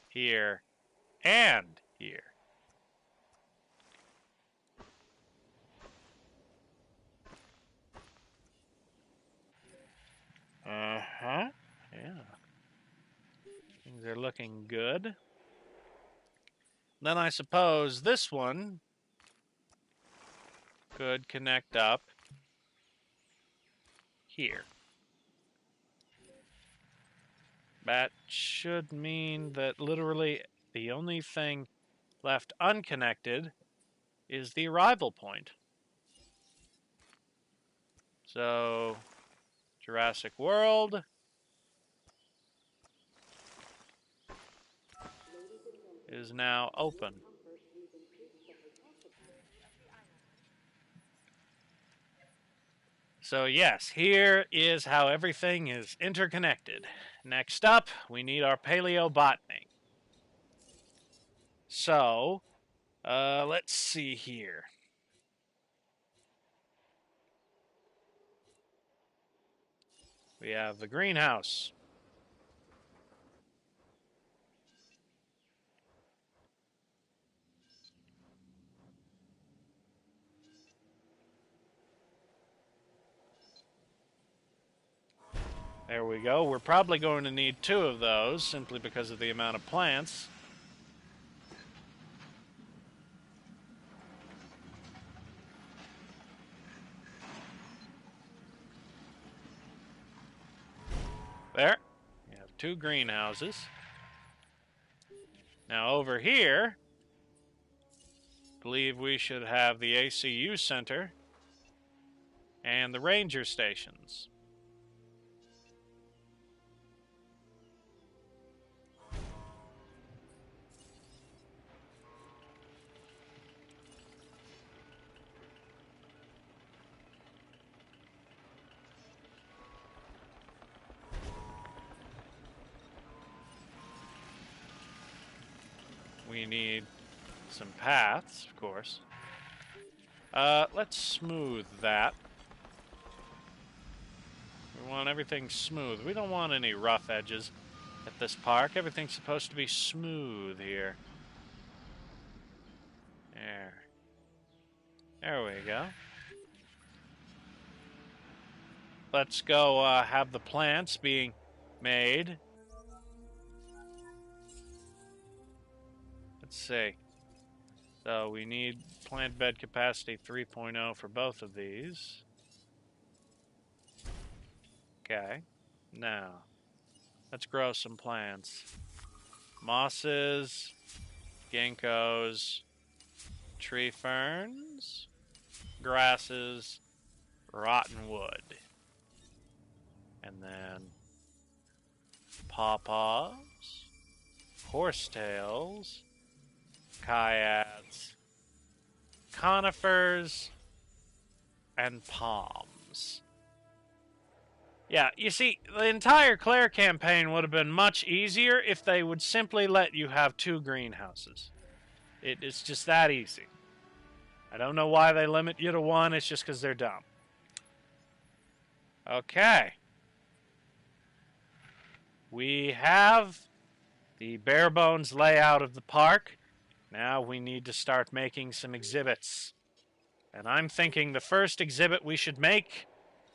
S1: here and here. Uh-huh. Yeah. Things are looking good. Then I suppose this one could connect up here. That should mean that literally the only thing left unconnected is the arrival point. So, Jurassic World. Is now open. So yes, here is how everything is interconnected. Next up, we need our paleobotany. So, let's see here. We have the greenhouse. There we go. We're probably going to need 2 of those simply because of the amount of plants. There. We have 2 greenhouses. Now over here, I believe we should have the ACU center and the ranger stations. We need some paths, of course. Let's smooth that. We want everything smooth. We don't want any rough edges at this park. Everything's supposed to be smooth here. There we go. Let's go have the plants being made. Let's see. So we need plant bed capacity 3.0 for both of these. Okay. Now, let's grow some plants. Mosses, ginkgos, tree ferns, grasses, rotten wood. And then pawpaws, horsetails, kyads, conifers, and palms. Yeah, you see, the entire Claire campaign would have been much easier if they would simply let you have 2 greenhouses. It's just that easy. I don't know why they limit you to 1, it's just because they're dumb. Okay. We have the bare bones layout of the park. Now we need to start making some exhibits. And I'm thinking the first exhibit we should make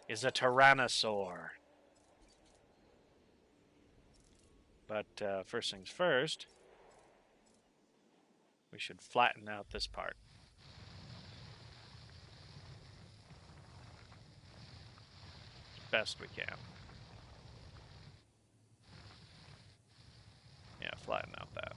S1: is a tyrannosaur. But first things first, we should flatten out this part. As best we can. Yeah, flatten out that.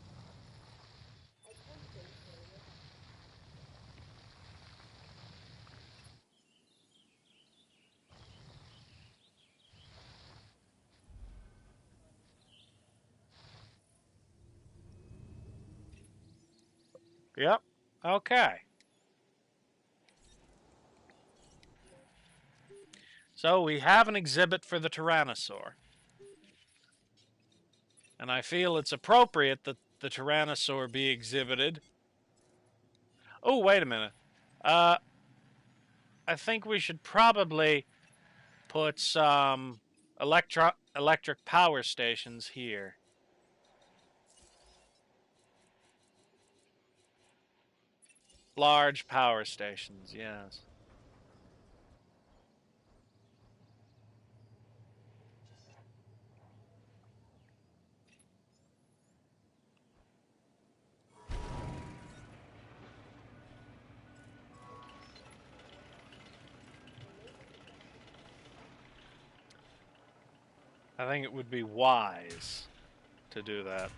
S1: Yep. Okay. So we have an exhibit for the Tyrannosaur. And I feel it's appropriate that the Tyrannosaur be exhibited. Oh, wait a minute. I think we should probably put some electric power stations here. Large power stations, yes. I think it would be wise to do that.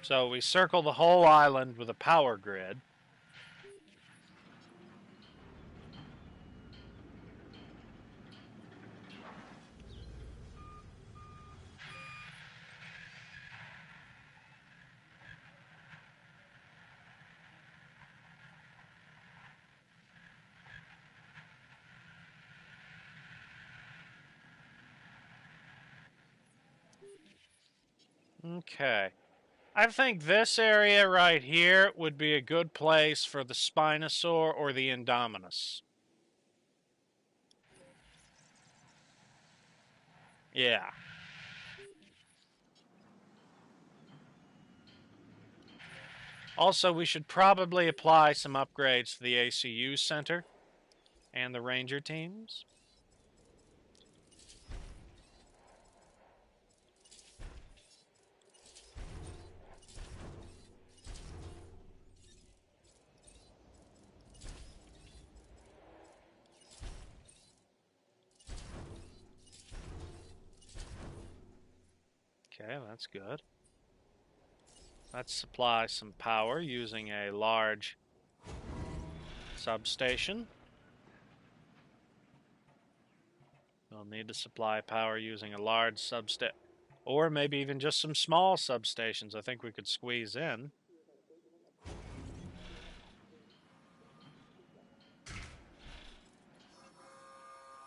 S1: So we circle the whole island with a power grid. Okay. I think this area right here would be a good place for the Spinosaur or the Indominus. Yeah. Also, we should probably apply some upgrades to the ACU Center and the Ranger teams. Okay, that's good. Let's supply some power using a large substation. We'll need to supply power using a large substation, or maybe even just some small substations I think we could squeeze in.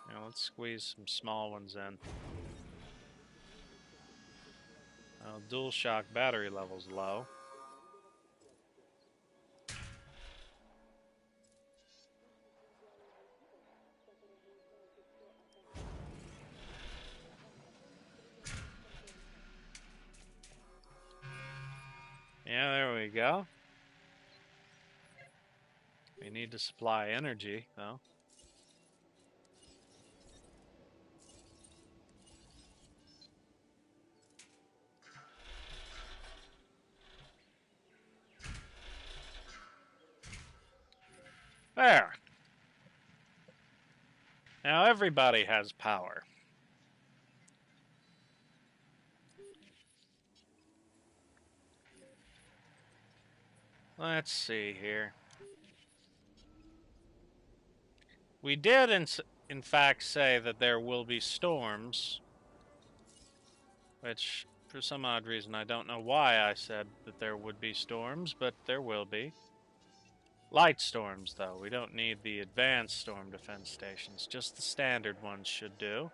S1: Now let's squeeze some small ones in. Dual shock battery level's low. Yeah, there we go. We need to supply energy, though. There. Now everybody has power. Let's see here. We did, in fact, say that there will be storms, which, for some odd reason, I don't know why I said that there would be storms, but there will be. Light storms, though. We don't need the advanced storm defense stations. Just the standard ones should do.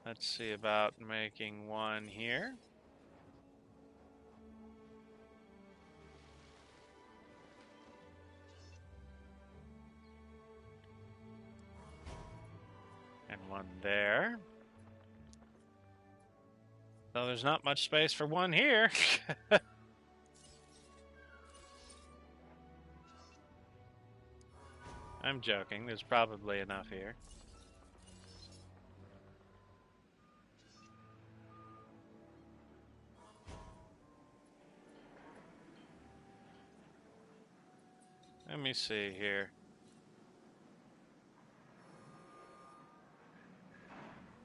S1: Let's see about making one here. And one there. Though there's not much space for one here. I'm joking. There's probably enough here. Let me see here.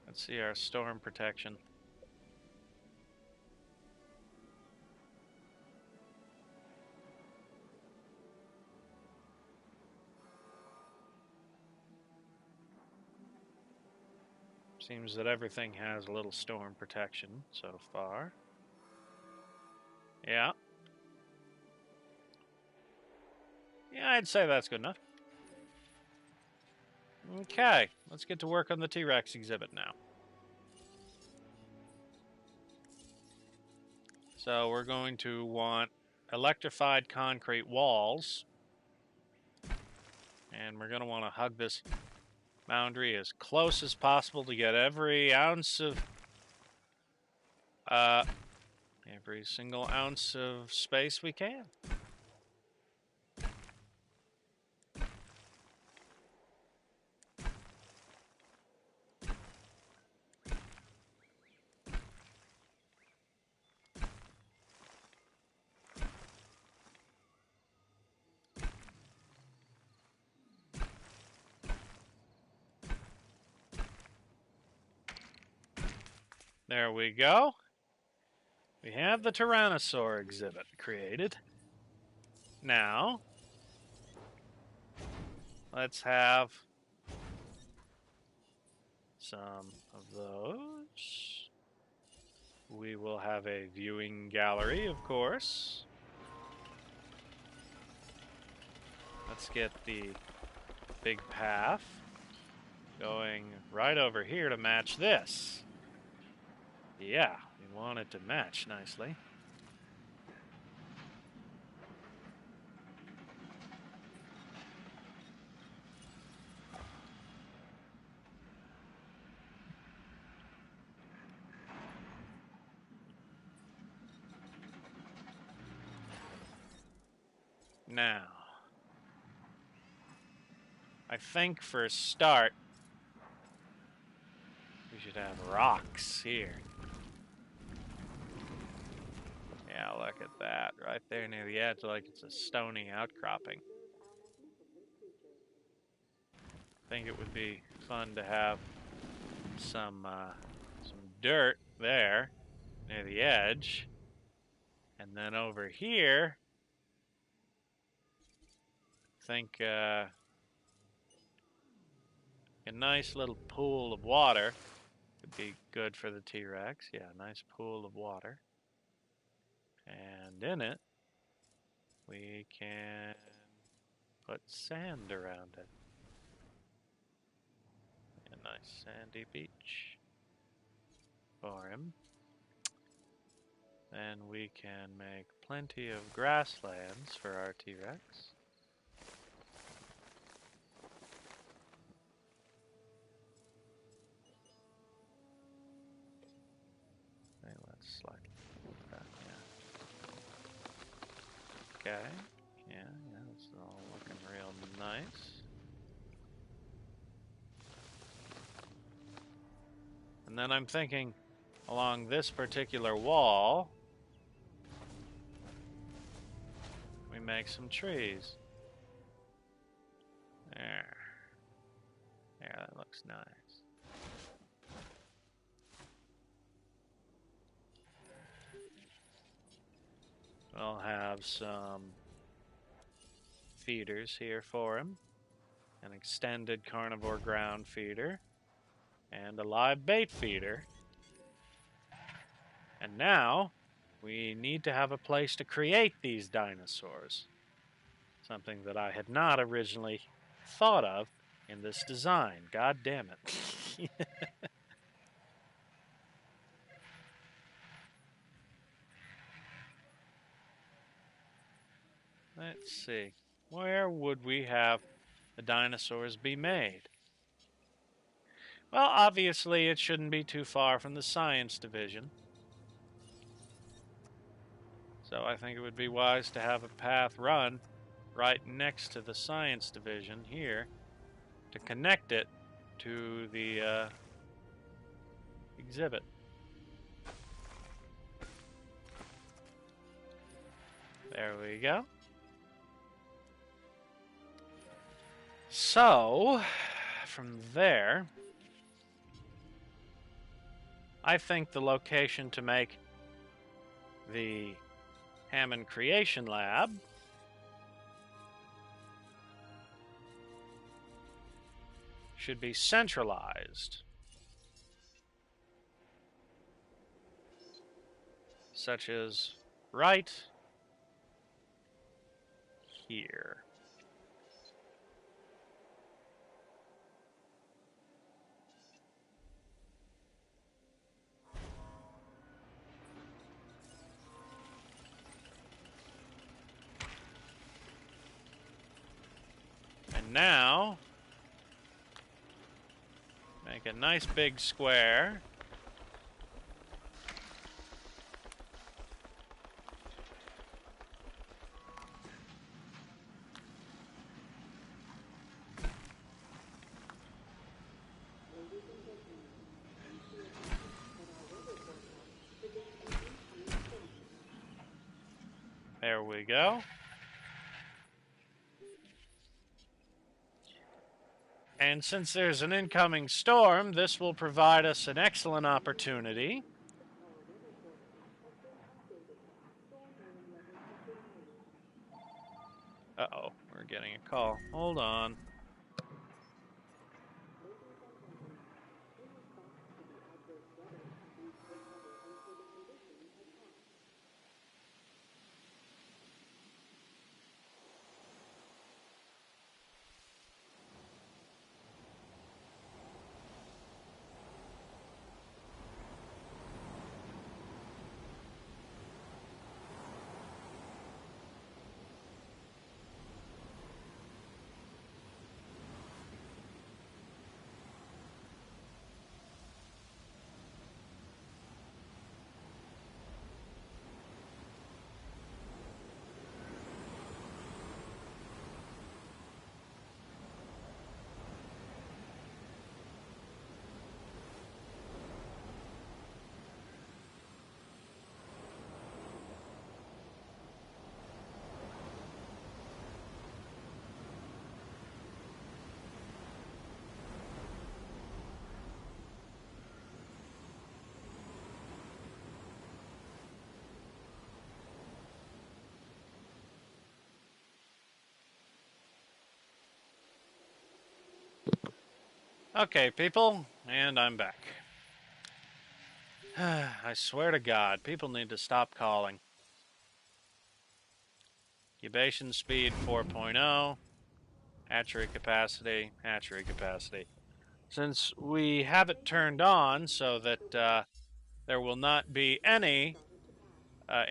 S1: Let's see our storm protection. Seems that everything has a little storm protection so far. Yeah. Yeah, I'd say that's good enough. Okay, let's get to work on the T-Rex exhibit now. So we're going to want electrified concrete walls. And we're going to want to hug this boundary as close as possible to get every ounce of every single ounce of space we can. There we go. We have the Tyrannosaur exhibit created. Now, let's have some of those. We will have a viewing gallery, of course. Let's get the big path going right over here to match this. Yeah, we want it to match nicely. Now, I think for a start, we should have rocks here. Yeah, look at that. Right there near the edge, like it's a stony outcropping. I think it would be fun to have some dirt there near the edge. And then over here, I think a nice little pool of water would be good for the T-Rex. Yeah, a nice pool of water. And in it, we can put sand around it. A nice sandy beach for him. Then we can make plenty of grasslands for our T-Rex. Okay, let's slightly move that, yeah. Okay, yeah, this is all looking real nice. And then I'm thinking along this particular wall, we make some trees. There. There, that looks nice. We'll have some feeders here for him. An extended carnivore ground feeder. And a live bait feeder. And now, we need to have a place to create these dinosaurs. Something that I had not originally thought of in this design. God damn it. Let's see. Where would we have the dinosaurs be made? Well, obviously it shouldn't be too far from the science division. So I think it would be wise to have a path run right next to the science division here to connect it to the exhibit. There we go. So, from there, I think the location to make the Hammond Creation Lab should be centralized, such as right here. And now, make a nice big square. There we go. And since there's an incoming storm, this will provide us an excellent opportunity uh-oh, we're getting a call. Hold on. Okay, people, and I'm back. I swear to God, people need to stop calling. Incubation speed 4.0. Hatchery capacity, hatchery capacity. Since we have it turned on so that there will not be any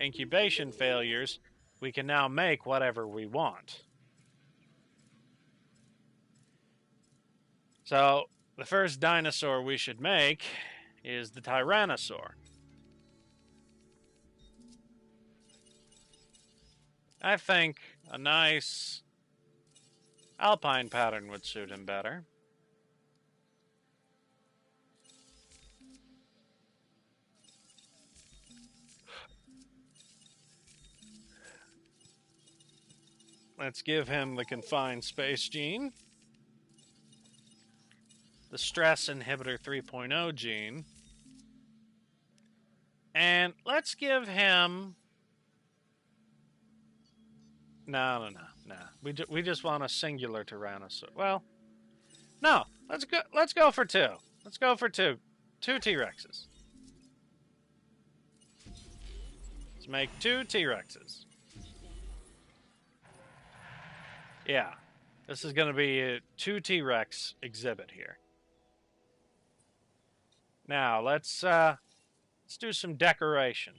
S1: incubation failures, we can now make whatever we want. So, the first dinosaur we should make is the Tyrannosaur. I think a nice alpine pattern would suit him better. Let's give him the confined space gene, the stress inhibitor 3.0 gene, and let's give him... No. We just want a singular Tyrannosaur. Well, no. Let's go for two. Let's go for two. Two T-Rexes. Let's make two T-Rexes. Yeah. This is going to be a two T-Rex exhibit here. Now, let's do some decoration.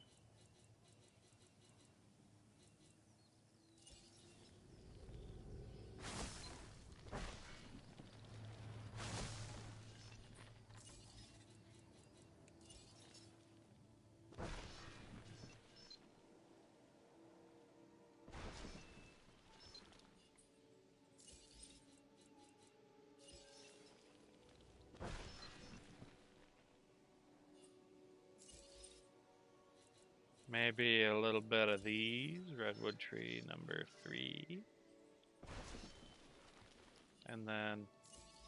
S1: Maybe a little bit of these. Redwood tree number 3. And then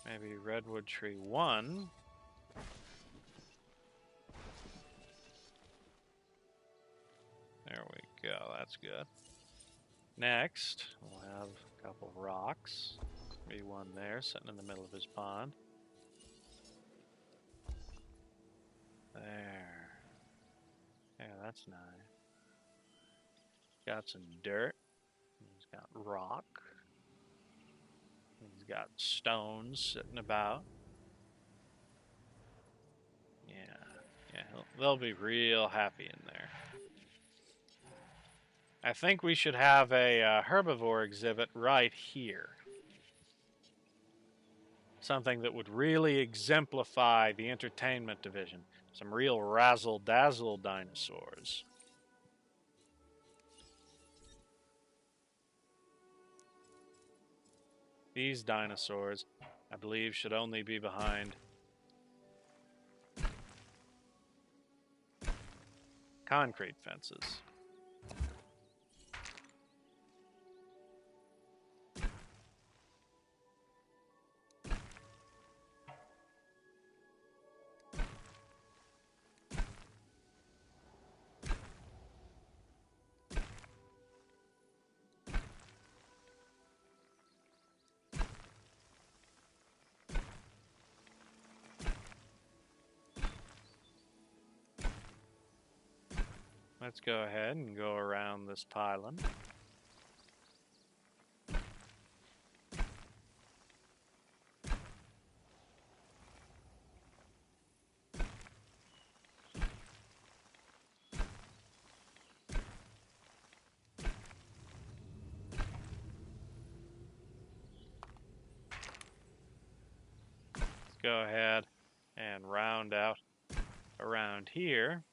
S1: maybe redwood tree 1. There we go. That's good. Next, we'll have a couple rocks. Maybe one there, sitting in the middle of his pond. There. Yeah, that's nice. Got some dirt. He's got rock. He's got stones sitting about. Yeah, they'll be real happy in there. I think we should have a herbivore exhibit right here. Something that would really exemplify the entertainment division. Some real razzle-dazzle dinosaurs. These dinosaurs, I believe, should only be behind concrete fences. Let's go ahead and go around this pylon. Let's go ahead and round out around here.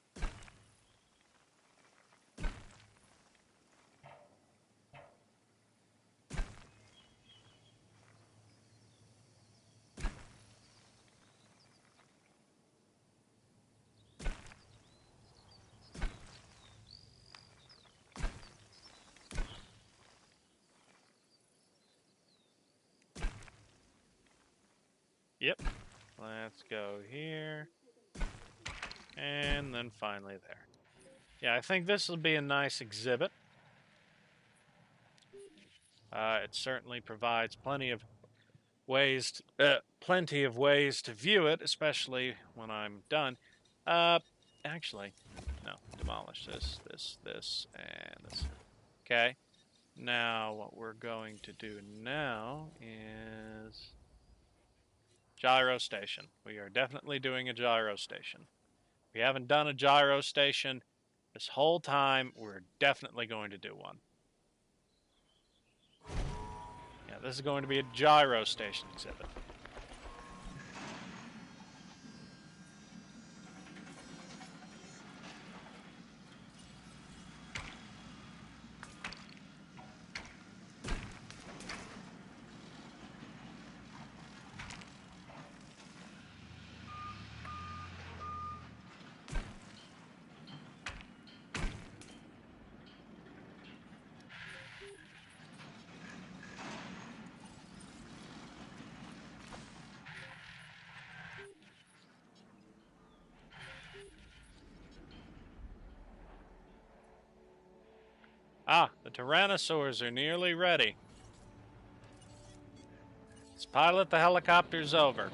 S1: Yep. Let's go here. And then finally there. Yeah, I think this will be a nice exhibit. It certainly provides plenty of plenty of ways to view it, especially when I'm done. Actually, no, demolish this, and this. Okay. Now, what we're going to do now is gyro station. We are definitely doing a gyro station. We haven't done a gyro station this whole time. We're definitely going to do one. Yeah, this is going to be a gyro station exhibit. Ah, the Tyrannosaurs are nearly ready. Let's pilot the helicopters over.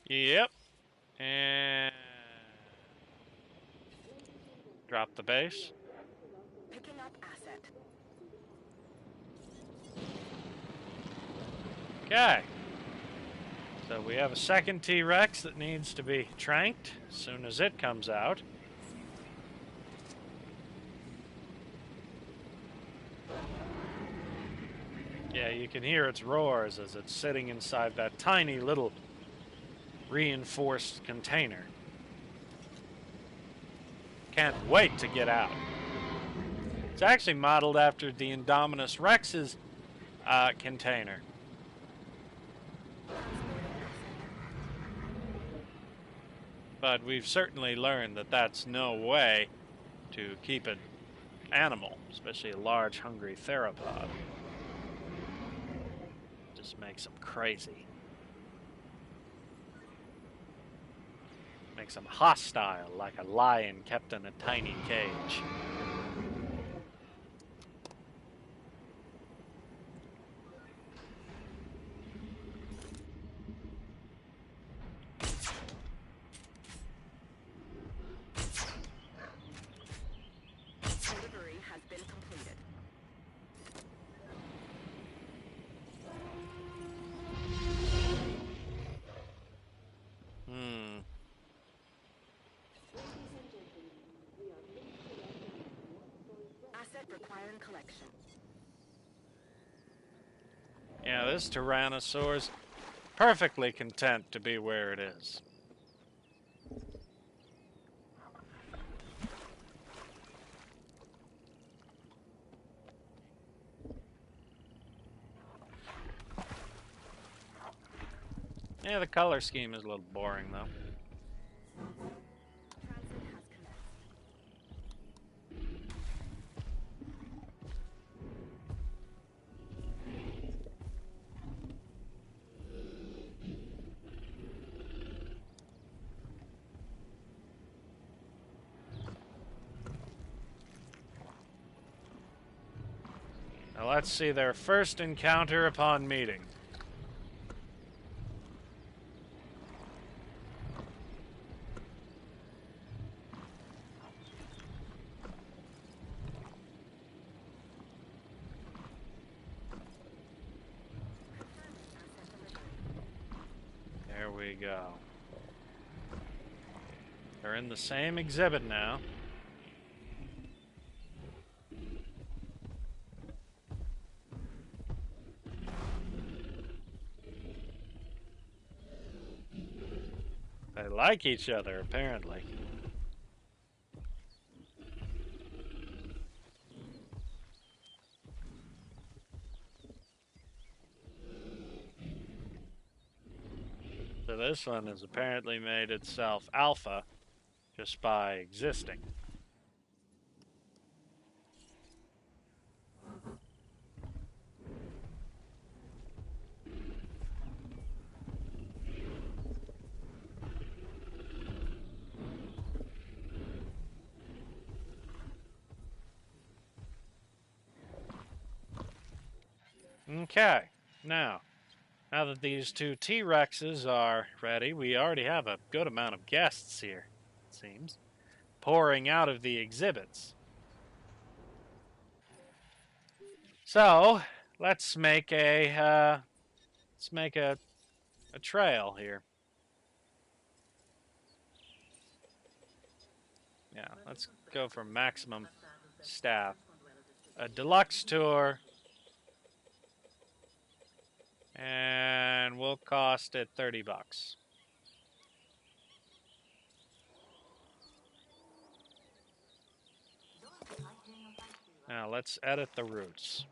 S1: Yep. And drop the base.
S5: Picking up asset.
S1: Okay. So we have a second T-Rex that needs to be tranked as soon as it comes out. Yeah, you can hear its roars as it's sitting inside that tiny little reinforced container. Can't wait to get out. It's actually modeled after the Indominus Rex's container. But we've certainly learned that that's no way to keep an animal, especially a large, hungry theropod. Just makes them crazy. Makes them hostile, like a lion kept in a tiny cage.
S5: Delivery has been completed. Asset requiring collection.
S1: Yeah, this Tyrannosaur's perfectly content to be where it is. Yeah, the color scheme is a little boring, though.
S5: Transit has commenced.
S1: Now let's see their first encounter upon meeting. There we go. They're in the same exhibit now. like each other, apparently. So this one has apparently made itself alpha just by existing. Okay, now that these two T-Rexes are ready, we already have a good amount of guests here, it seems, pouring out of the exhibits. So let's make a trail here. Yeah, let's go for maximum staff. A deluxe tour, and we'll cost it $30. Now let's edit the routes.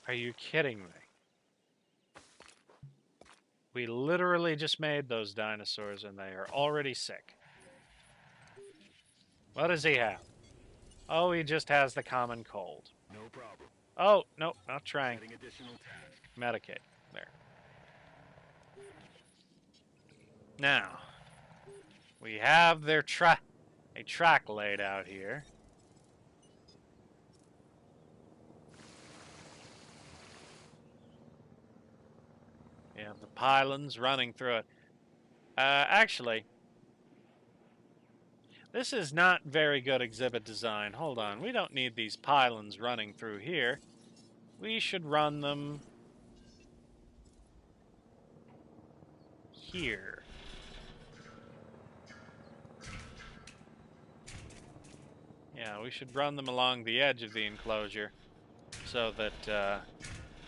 S1: Are you kidding me? We literally just made those dinosaurs and they are already sick. What does he have? Oh, he just has the common cold.
S4: No problem.
S1: Oh, no, not trying.
S4: Adding additional task.
S1: Medicaid. There. Now, we have their track laid out here. We have the pylons running through it. Actually, this is not very good exhibit design. Hold on, we don't need these pylons running through here. We should run them here. Yeah, we should run them along the edge of the enclosure so that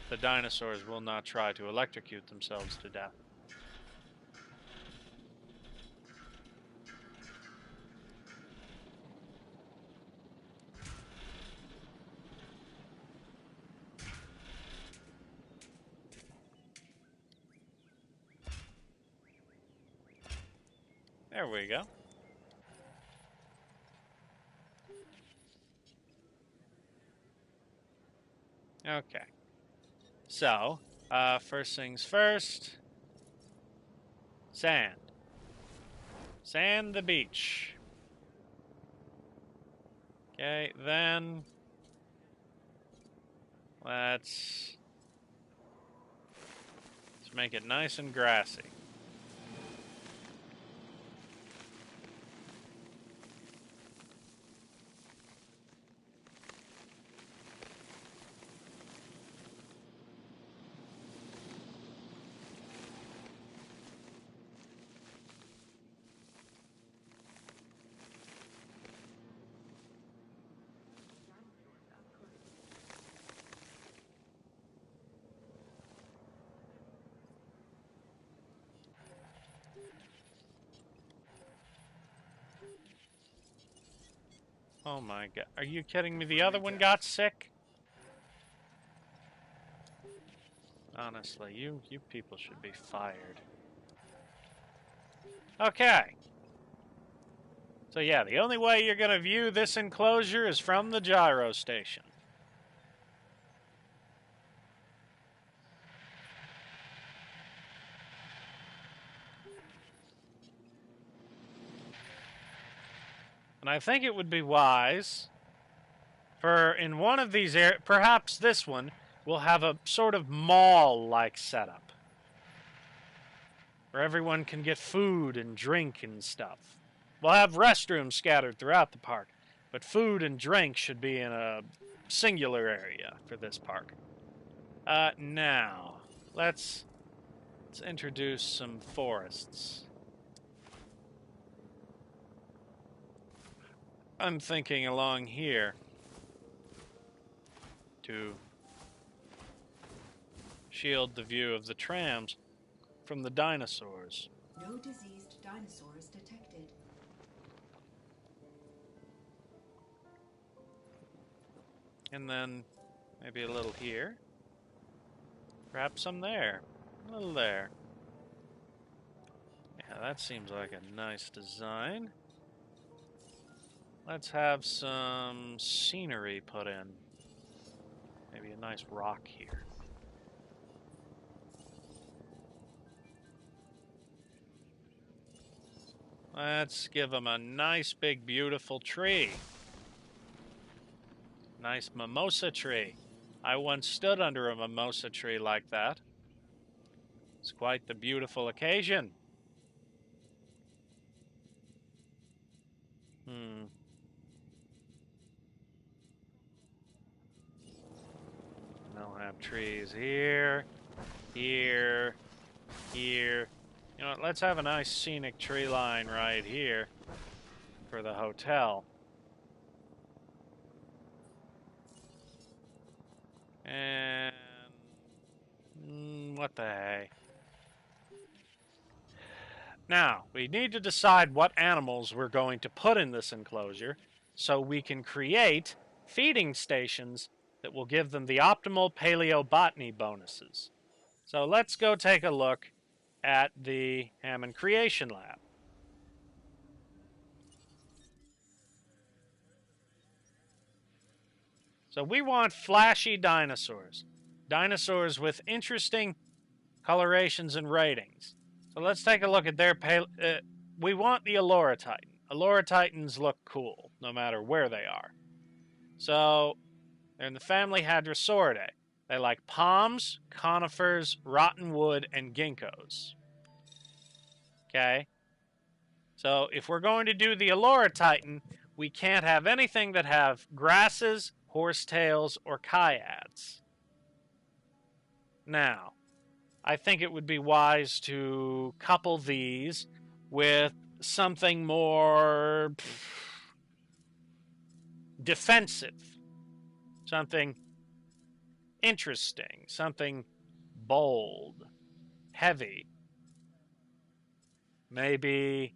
S1: the dinosaurs will not try to electrocute themselves to death. There we go. Okay. So, first things first. Sand. Sand the beach. Okay, then let's make it nice and grassy. Oh my god. Are you kidding me? The other one got sick? Honestly, you people should be fired. Okay. So yeah, the only way you're going to view this enclosure is from the gyro station. And I think it would be wise for in one of these areas, perhaps this one, will have a sort of mall-like setup where everyone can get food and drink and stuff. We'll have restrooms scattered throughout the park, but food and drink should be in a singular area for this park. Now, let's introduce some forests. I'm thinking along here to shield the view of the trams from the dinosaurs.
S5: No diseased dinosaurs detected.
S1: And then maybe a little here. Perhaps some there. A little there. Yeah, that seems like a nice design. Let's have some scenery put in. Maybe a nice rock here. Let's give them a nice, big, beautiful tree. Nice mimosa tree. I once stood under a mimosa tree like that. It's quite the beautiful occasion. They'll have trees here, here, here. You know what, let's have a nice scenic tree line right here for the hotel. And what the hey? Now, we need to decide what animals we're going to put in this enclosure so we can create feeding stations that will give them the optimal paleobotany bonuses. So let's go take a look at the Hammond Creation Lab. So we want flashy dinosaurs. Dinosaurs with interesting colorations and ratings. So let's take a look at their we want the Allura Titan. Allura Titans look cool, no matter where they are. So they're in the family Hadrosauridae. They like palms, conifers, rotten wood, and ginkgos. Okay? So if we're going to do the Allura Titan, we can't have anything that have grasses, horsetails, or kyads. Now, I think it would be wise to couple these with something more defensive, something interesting, something bold, heavy. Maybe,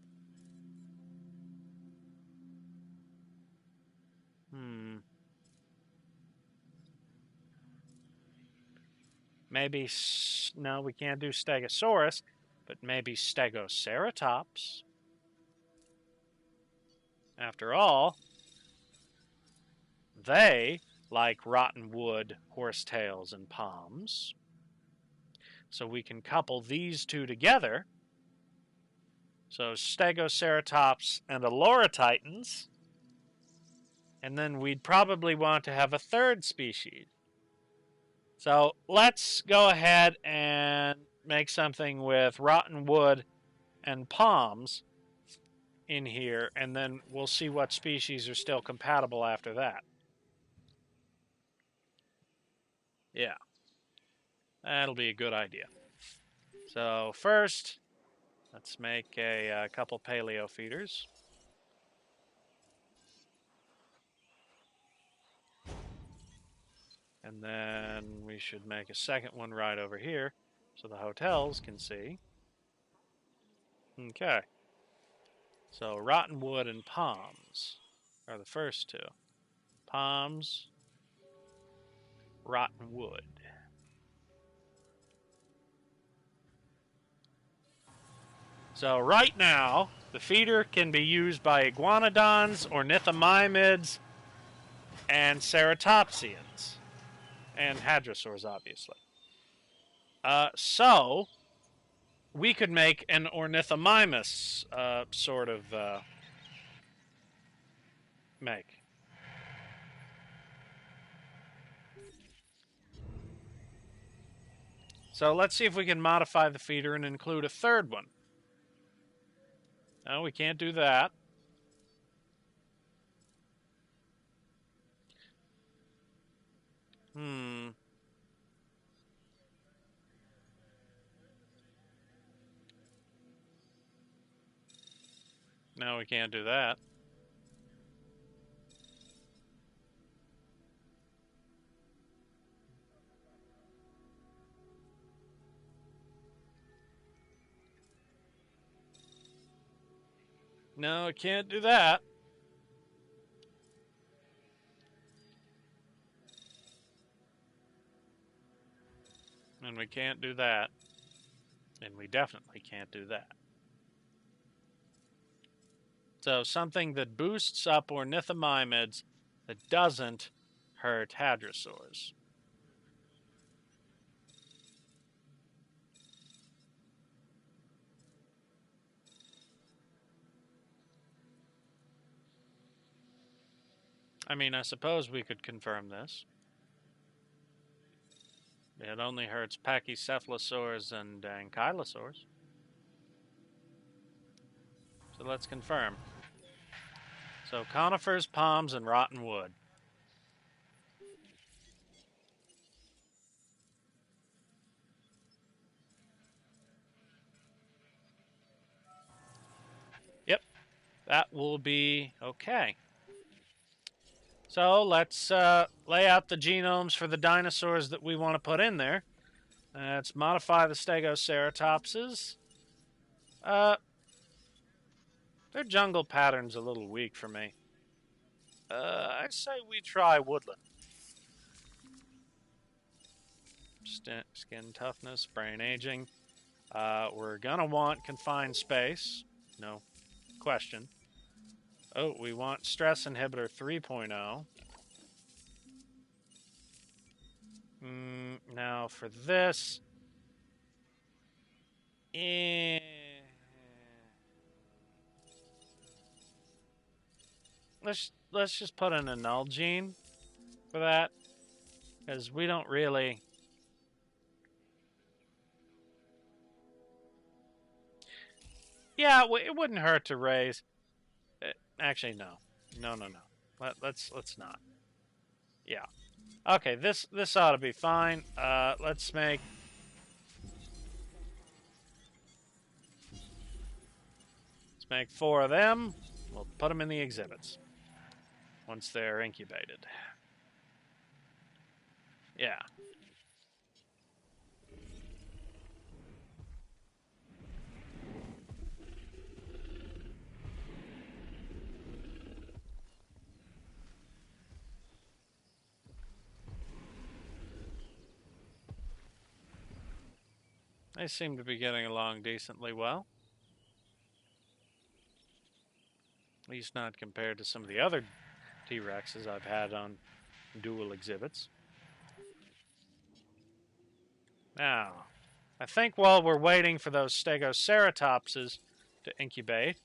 S1: maybe, no, we can't do Stegosaurus, but maybe Stegoceratops. After all, they like rotten wood, horsetails, and palms. So we can couple these two together. So Stegoceratops and Allura Titans. And then we'd probably want to have a third species. So let's go ahead and make something with rotten wood and palms in here, and then we'll see what species are still compatible after that. Yeah, that'll be a good idea. So first, let's make a couple paleo feeders. And then we should make a second one right over here so the hotels can see. Okay. So rotten wood and palms are the first two. Palms, rotten wood. So right now, the feeder can be used by iguanodons, ornithomimids, and ceratopsians. And hadrosaurs, obviously. So, we could make an ornithomimus sort of make. So let's see if we can modify the feeder and include a third one. No, we can't do that. No, we can't do that. No, I can't do that. And we can't do that. And we definitely can't do that. So something that boosts up ornithomimids that doesn't hurt hadrosaurs. I mean, I suppose we could confirm this. It only hurts pachycephalosaurs and ankylosaurs. So let's confirm. So conifers, palms, and rotten wood. Yep, that will be okay. So let's lay out the genomes for the dinosaurs that we want to put in there. Let's modify the Stegoceratopses. Their jungle pattern's a little weak for me. I say we try woodland. Skin toughness, brain aging. We're gonna want confined space. No question. Oh, we want stress inhibitor 3.0. Now for this. Let's just put in a null gene for that. Because we don't really... Yeah, it wouldn't hurt to raise. Actually, no. No. Let's not. Yeah. Okay, this ought to be fine. Let's make 4 of them. We'll put them in the exhibits once they're incubated. Yeah. They seem to be getting along decently well. At least not compared to some of the other T-Rexes I've had on dual exhibits. Now, I think while we're waiting for those Stegoceratopses to incubate,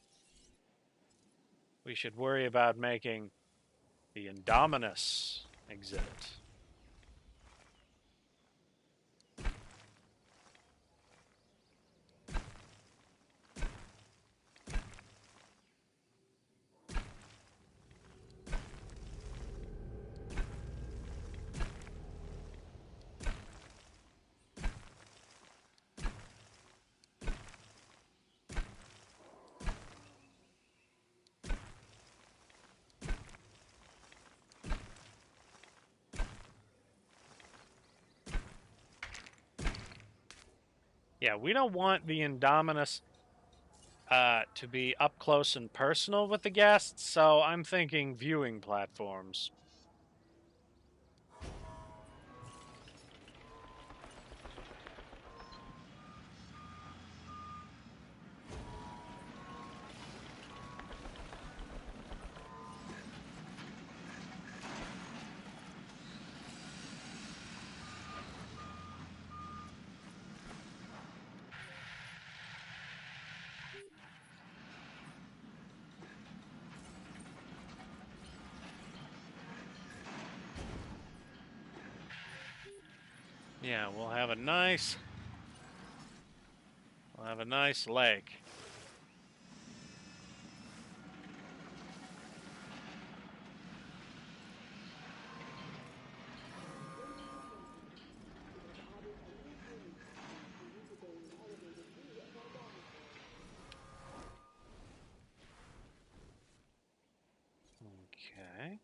S1: we should worry about making the Indominus exhibit. Yeah, we don't want the Indominus to be up close and personal with the guests, so I'm thinking viewing platforms. Yeah, we'll have a nice lake. Okay.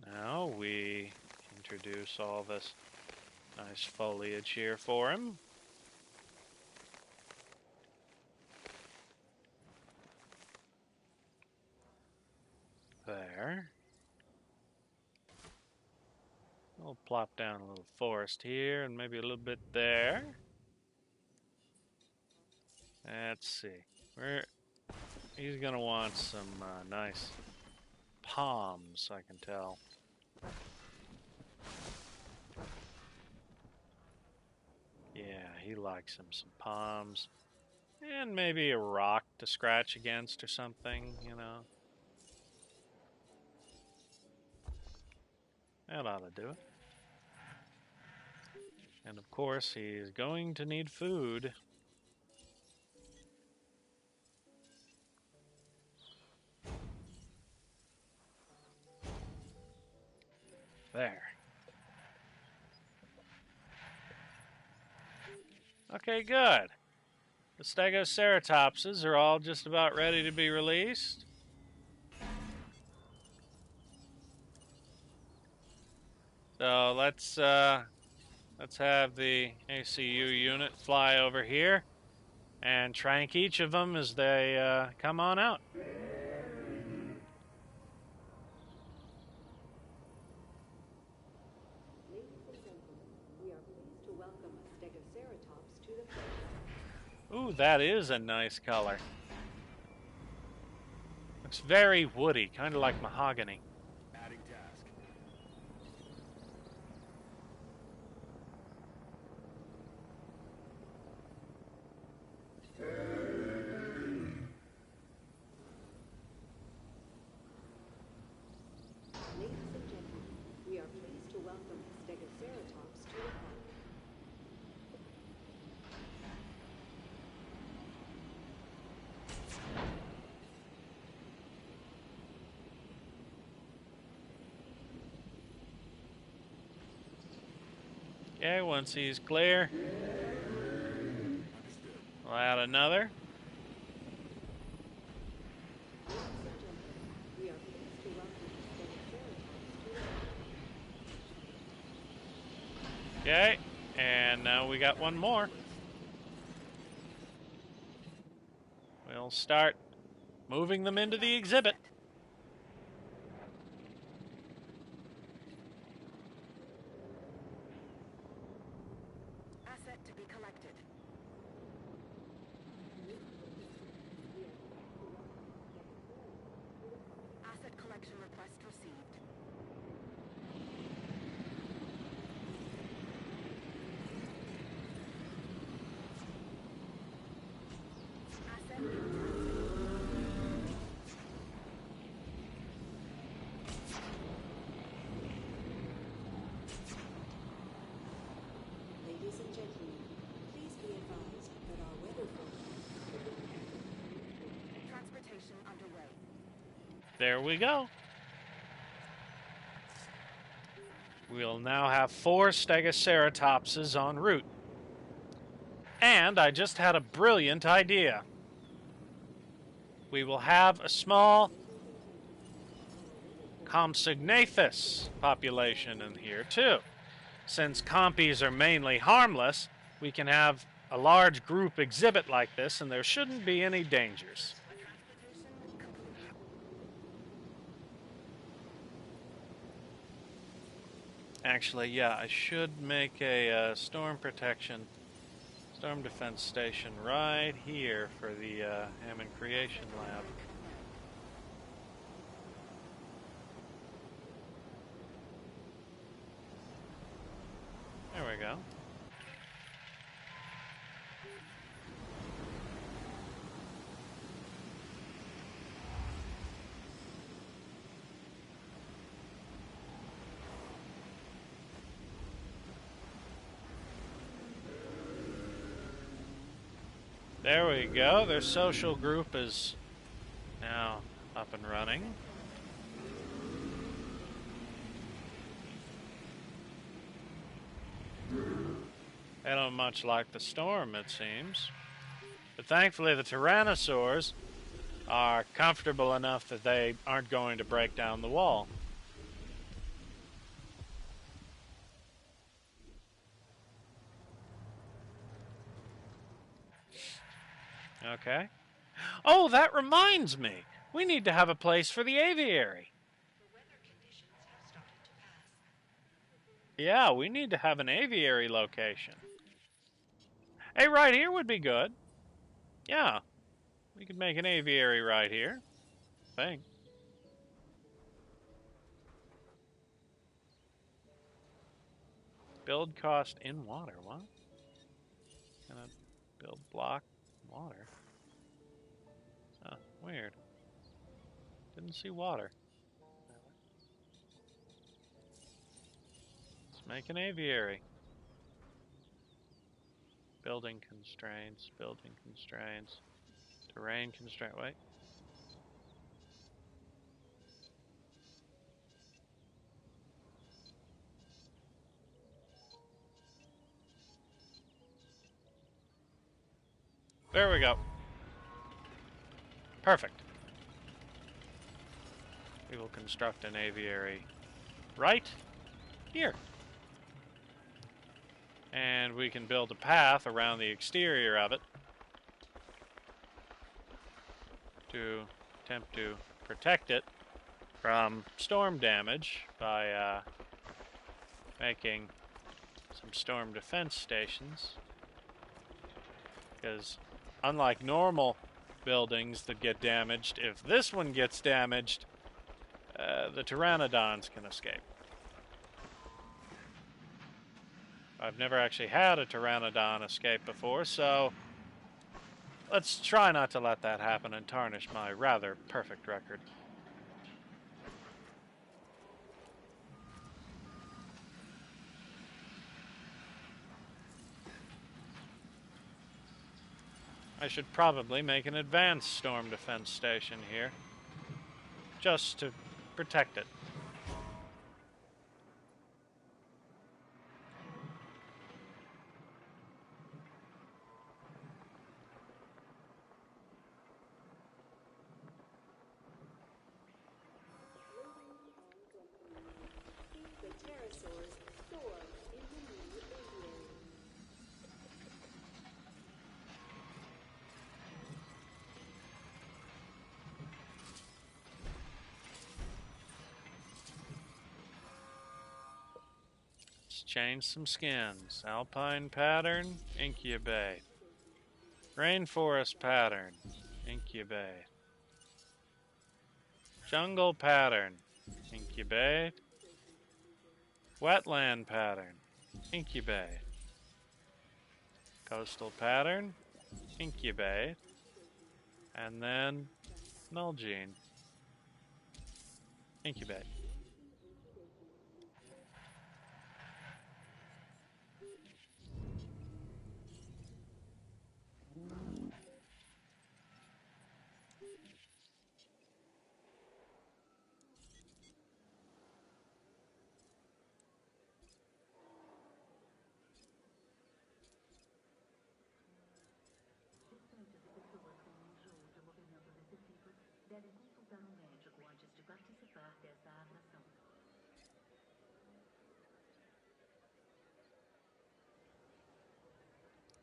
S1: Now we introduce all this nice foliage here for him. there. We'll plop down a little forest here and maybe a little bit there. Let's see. He's going to want some nice palms, I can tell. Yeah, he likes some palms. And maybe a rock to scratch against or something, you know. That ought to do it. And of course, he's going to need food. There. Okay, good. The stegoceratopses are all just about ready to be released. So let's have the ACU unit fly over here and trank each of them as they come on out.
S2: Ladies and gentlemen, we are pleased to welcome a Stegoceratops to the field.
S1: Ooh, that is a nice color. Looks very woody, kind of like mahogany.
S6: Adding task.
S2: Ladies and gentlemen, we are pleased to welcome a Stegoceratops to the park.
S1: Okay, once he's clear, we'll add another.
S2: Ladies and gentlemen, we are pleased to welcome a Stegoceratops to the park.
S1: Okay, and now we got one more. We'll start moving them into the exhibit.
S5: Asset to be collected. Asset collection request received. Asset in transit.
S2: Ladies and gentlemen, please be advised that our weather
S5: Transportation underway.
S1: There we go. We'll now have 4 stegoceratopses en route. And I just had a brilliant idea. We will have a small Compsognathus population in here too. Since compies are mainly harmless, we can have a large group exhibit like this and there shouldn't be any dangers.
S5: Transportation complete.
S1: Actually, yeah, I should make a storm defense station right here for the Hammond Creation Lab. There we go. There we go. Their social group is now up and running. They don't much like the storm, it seems. But thankfully the tyrannosaurs are comfortable enough that they aren't going to break down the wall. Okay. Oh, that reminds me. We need to have a place for the aviary. Yeah, we need to have an aviary location. Hey, right here would be good. Yeah, we could make an aviary right here. I think. Build cost in water. What? Gonna build block water. Huh, weird. Didn't see water. Let's make an aviary. Building constraints, terrain constraint. Wait. There we go. Perfect. We will construct an aviary right here. And we can build a path around the exterior of it to attempt to protect it from storm damage by making some storm defense stations. Because unlike normal buildings that get damaged, if this one gets damaged, the pteranodons can escape. I've never actually had a pteranodon escape before, so let's try not to let that happen and tarnish my rather perfect record. I should probably make an advanced storm defense station here, just to protect it.
S2: The pterosaurs soar in the new aviary.
S1: Let's change some skins. Alpine pattern, incubate. Rainforest pattern, incubate. Jungle pattern, incubate. Wetland pattern, incubate. Coastal pattern, incubate. And then Mulgene, incubate.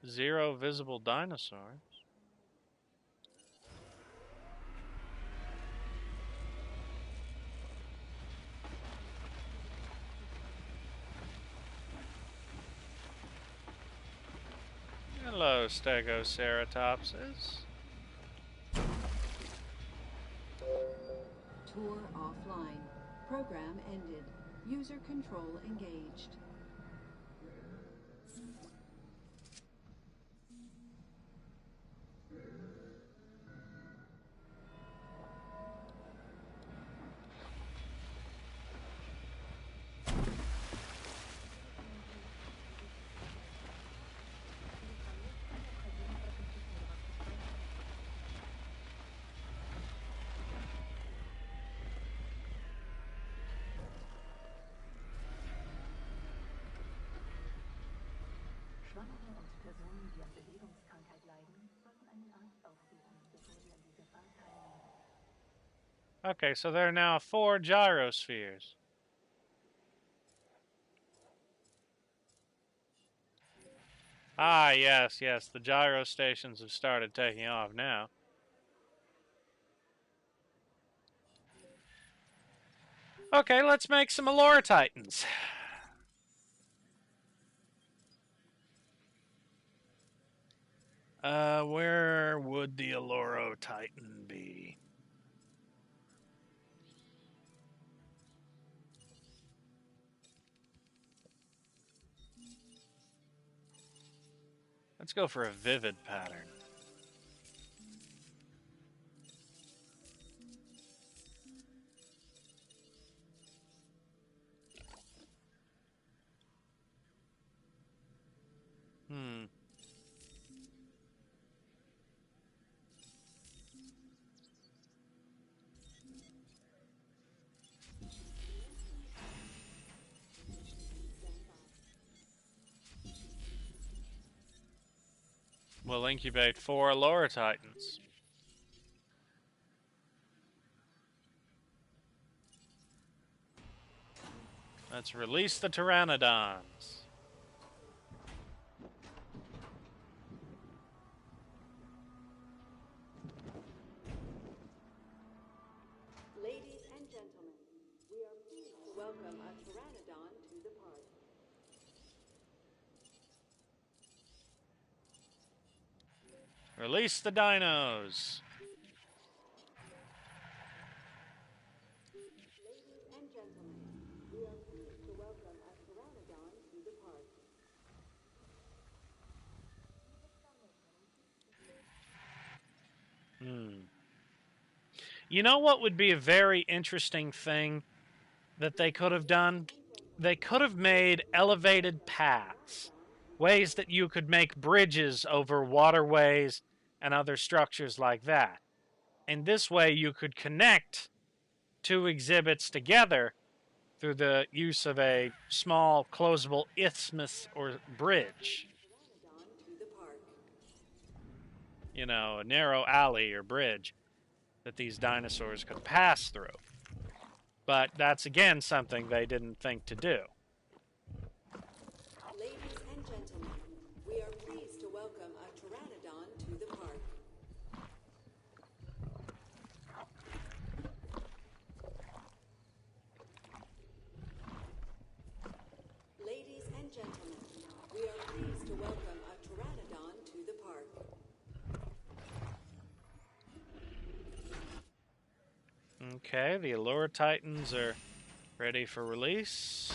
S1: Zero visible dinosaurs. Hello, Stegoceratopsis.
S2: Tour offline. Program ended. User control engaged.
S1: Okay, so there are now 4 gyrospheres. Ah, yes, the gyro stations have started taking off now. Okay, let's make some Allure Titans. Where would the Alluro Titan be? Let's go for a vivid pattern. We'll incubate 4 Allura Titans. Let's release the Pteranodons.
S2: Ladies and gentlemen, we are pleased to welcome a Pteranodon to the park.
S1: Release the dinos.
S2: Ladies and gentlemen, we are pleased to welcome a Pteranodon to the park.
S1: You know what would be a very interesting thing that they could have done? They could have made elevated paths, ways that you could make bridges over waterways and other structures like that. And this way you could connect 2 exhibits together through the use of a small closable isthmus or bridge.
S2: Pteranodon to the park.
S1: You know, a narrow alley or bridge that these dinosaurs could pass through. But that's again something they didn't think to do.
S2: Ladies and gentlemen, we are pleased to welcome a Pteranodon to the park. Ladies and gentlemen, we are pleased to welcome a Pteranodon to the park.
S1: Okay, the Allura Titans are ready for release.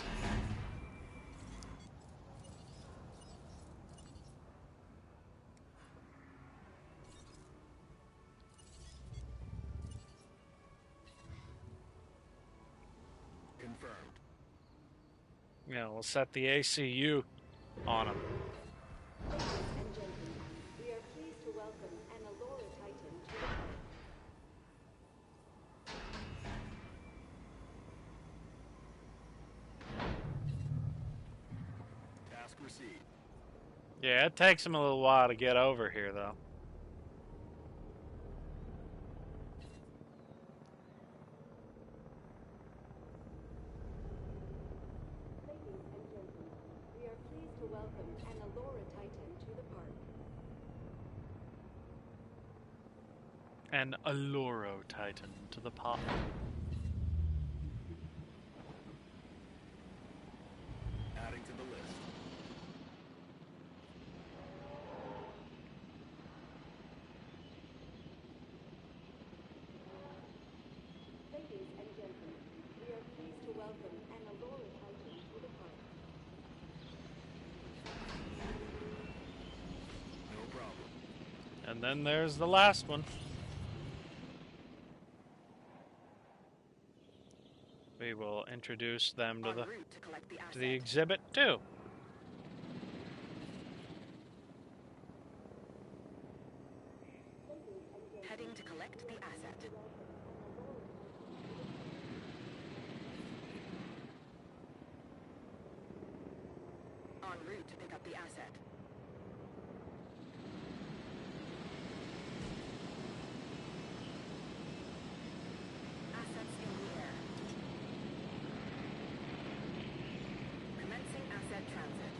S6: Confirmed.
S1: Yeah, we'll set the ACU on them.
S2: Ladies and gentlemen, we are pleased to welcome an Allura Titan to the park.
S6: Task received.
S1: Yeah, it takes them a little while to get over here, though.
S2: Ladies and gentlemen, we are pleased to welcome an Allura Titan to the park.
S1: An Alluro Titan to the park.
S6: Adding to the list.
S2: Ladies and gentlemen, we are pleased to welcome an Allura Titan to the park.
S6: No problem.
S1: And then there's the last one. We will introduce them to
S8: En
S1: the
S8: route to collect the asset.
S1: exhibit too.
S8: Heading to collect the asset. En route to pick up the asset. Assets in the air. Commencing asset transit.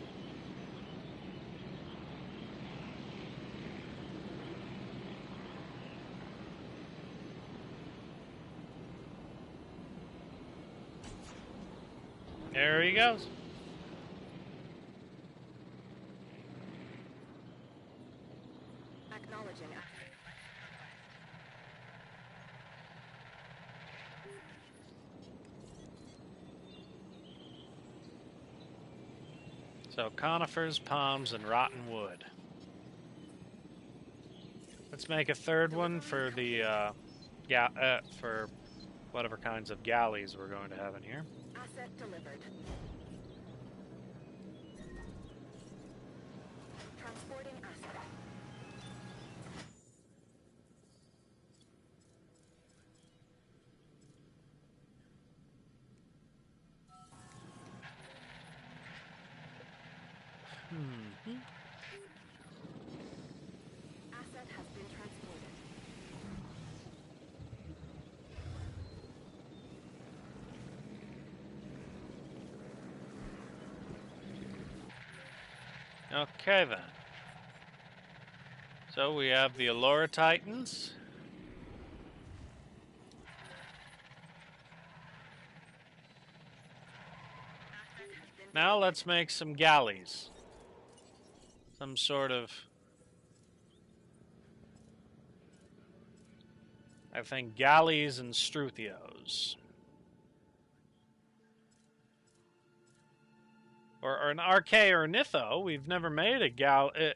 S1: There he goes. So conifers, palms, and rotten wood. Let's make a third one for the for whatever kinds of galleys we're going to have in here.
S8: Asset delivered. Transporting asset. Asset has been transported.
S1: Okay then. So we have the Allura Titans. Now let's make some galleys. Some sort of, I think, galleys and struthios. Or an Archaea Ornitho. We've never made an Archaea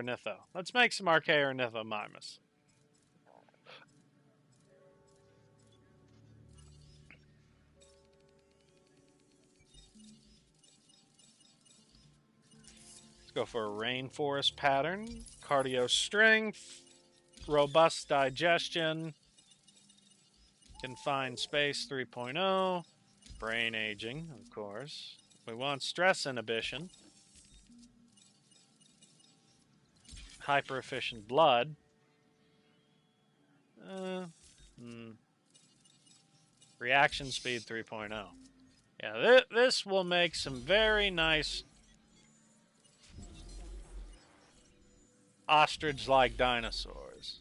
S1: Ornitho. Let's make some Archaea Ornitho Mimus. Let's go for a rainforest pattern. Cardio strength. Robust digestion. Confined space 3.0. Brain aging, of course. We want stress inhibition. Hyper efficient blood. Reaction speed 3.0. Yeah, this will make some very nice ostrich-like dinosaurs.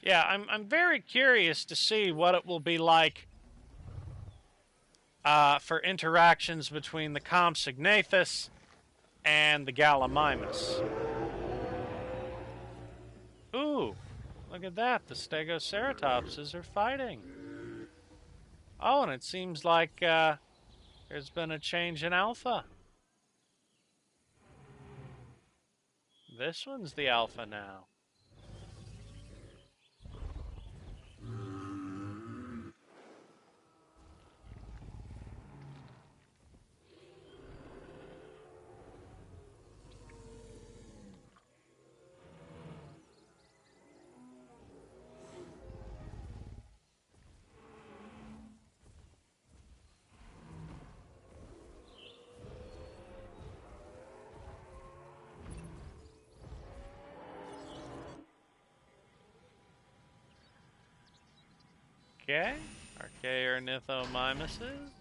S1: Yeah, I'm very curious to see what it will be like for interactions between the Compsognathus and the Gallimimus. Ooh, look at that. The Stegoceratopses are fighting. Oh, and it seems like there's been a change in alpha. This one's the alpha now. Okay, Archaea Ornithomimuses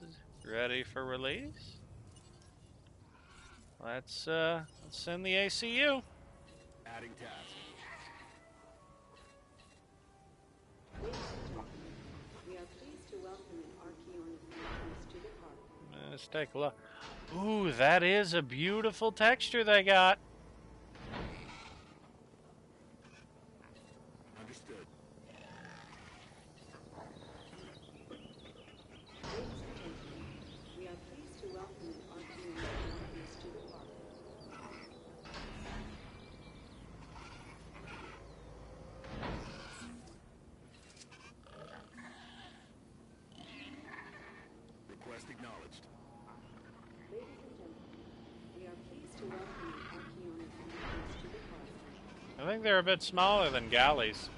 S1: ready for release. Let's send the ACU.
S6: Adding task.
S2: Ladies and gentlemen, we are pleased to welcome an Archaeornithomimus to the park.
S1: Let's take a look. Ooh, that is a beautiful texture they got.
S6: Understood.
S2: Ladies and gentlemen, we are pleased to welcome an Archaeornithomimus to the park.
S6: Request acknowledged.
S2: Ladies and gentlemen, we are pleased to welcome an Archaeornithomimus to the park.
S1: I think they're a bit smaller than galleys.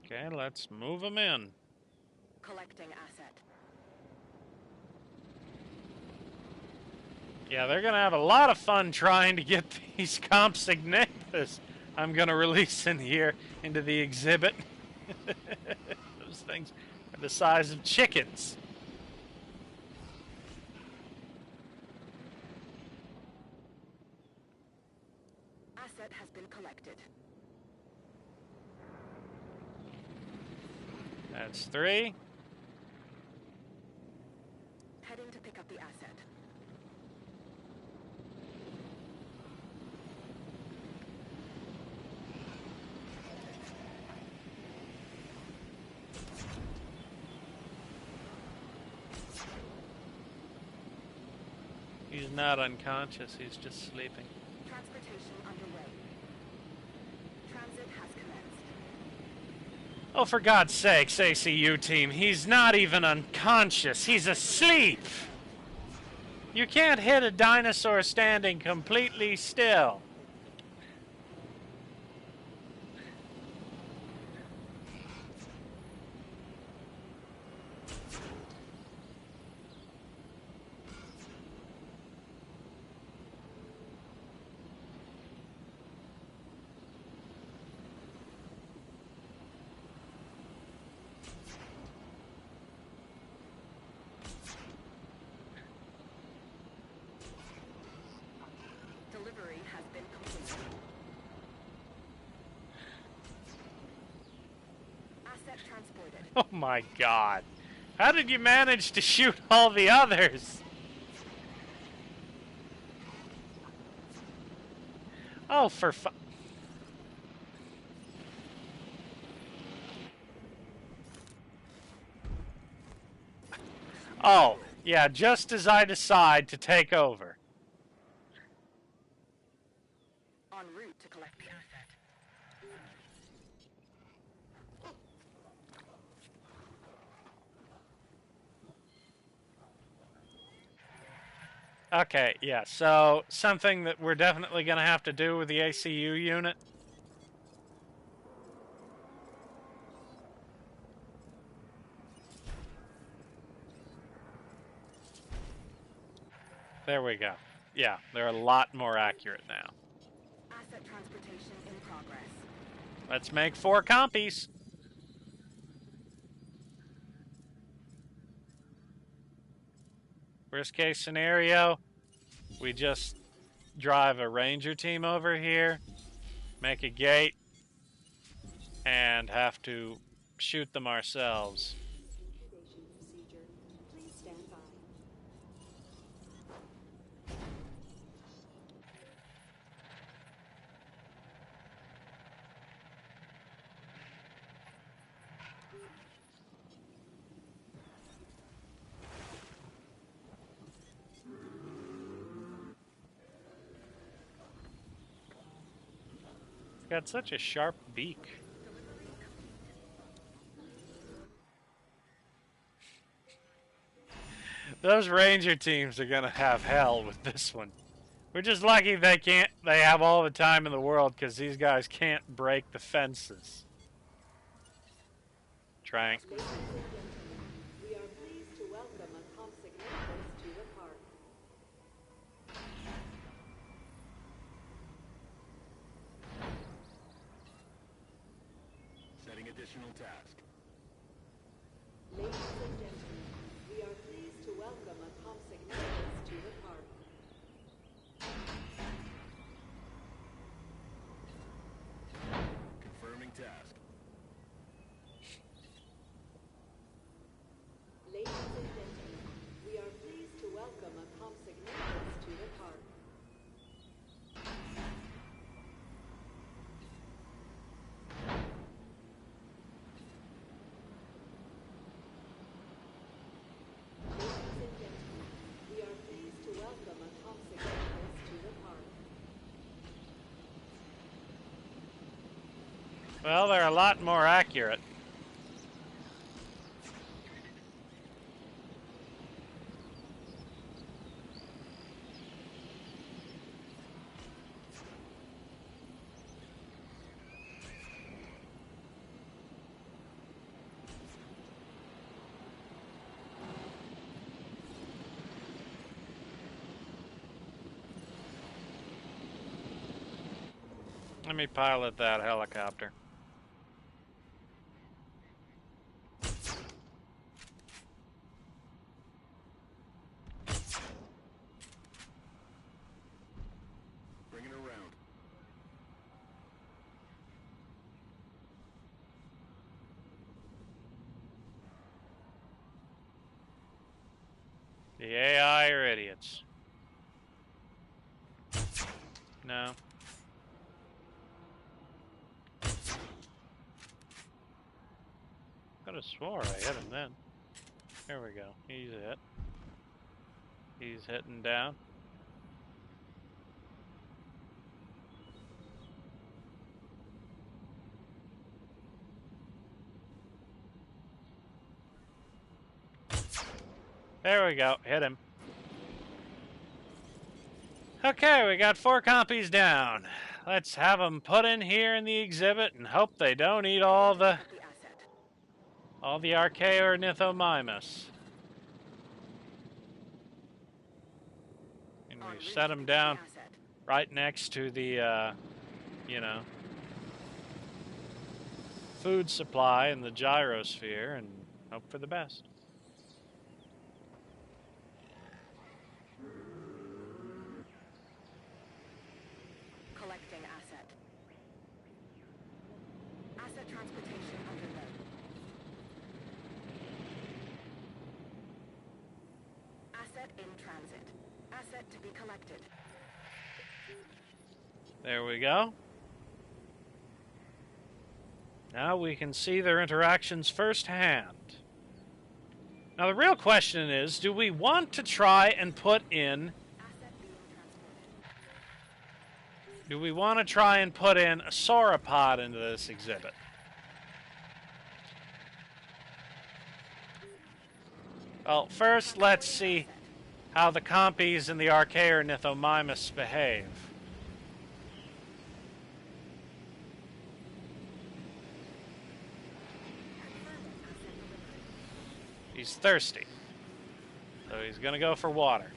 S1: Okay, let's move them in.
S8: Collecting asset.
S1: Yeah, they're going to have a lot of fun trying to get these Compsognathus I'm going to release in here into the exhibit. Those things are the size of chickens.
S8: Asset has been collected.
S1: That's 3.
S8: Heading to pick up the asset.
S1: He's not unconscious, he's just sleeping.
S8: Transportation underway. Transit has commenced.
S1: Oh, for God's sakes, ACU team, he's not even unconscious, he's asleep! You can't hit a dinosaur standing completely still.
S8: Delivery has been completed. Asset transported.
S1: Oh my God. How did you manage to shoot all the others? Oh, for fu- Oh, yeah, just as I decide to take over.
S8: En route to collect the asset.
S1: Okay, yeah, so something that we're definitely going to have to do with the ACU unit. There we go. Yeah, they're a lot more accurate now.
S8: Asset transportation in progress.
S1: Let's make 4 compies. Worst case scenario, we just drive a ranger team over here, make a gate, and have to shoot them ourselves.
S2: Incubation procedure. Please stand by.
S1: It's got such a sharp beak. Those ranger teams are gonna have hell with this one. We're just lucky they have all the time in the world because these guys can't break the fences. Trank.
S2: Ladies and gentlemen, we are pleased to welcome a Compsognathus to the park.
S4: Setting additional task.
S2: Ladies and gentlemen, we are pleased to welcome a Compsognathus to the park.
S4: Confirming task.
S2: Ladies and gentlemen, we are pleased to welcome a Compsognathus to the park. Ladies and gentlemen, we are pleased to welcome a Compsognathus to the park.
S1: Well, they're a lot more accurate. Let me pilot that helicopter.
S4: Bring it around.
S1: The AI are idiots. No. Could have swore I hit him then. There we go. He's hit. He's hitting down. There we go. Hit him. Okay, we got 4 compies down. Let's have them put in here in the exhibit and hope they don't eat all the Archaeornithomimus. And we set them down right next to the, you know, food supply in the gyrosphere and hope for the best.
S8: Collecting asset. Asset transportation underway. Asset in transit. Asset to be collected.
S1: There we go. Now we can see their interactions firsthand. Now the real question is, do we want to try and put in... Do we want to try and put in a sauropod into this exhibit? Well, first let's see how the compies and the Archaeornithomimus behave. He's thirsty, so he's going to go for water.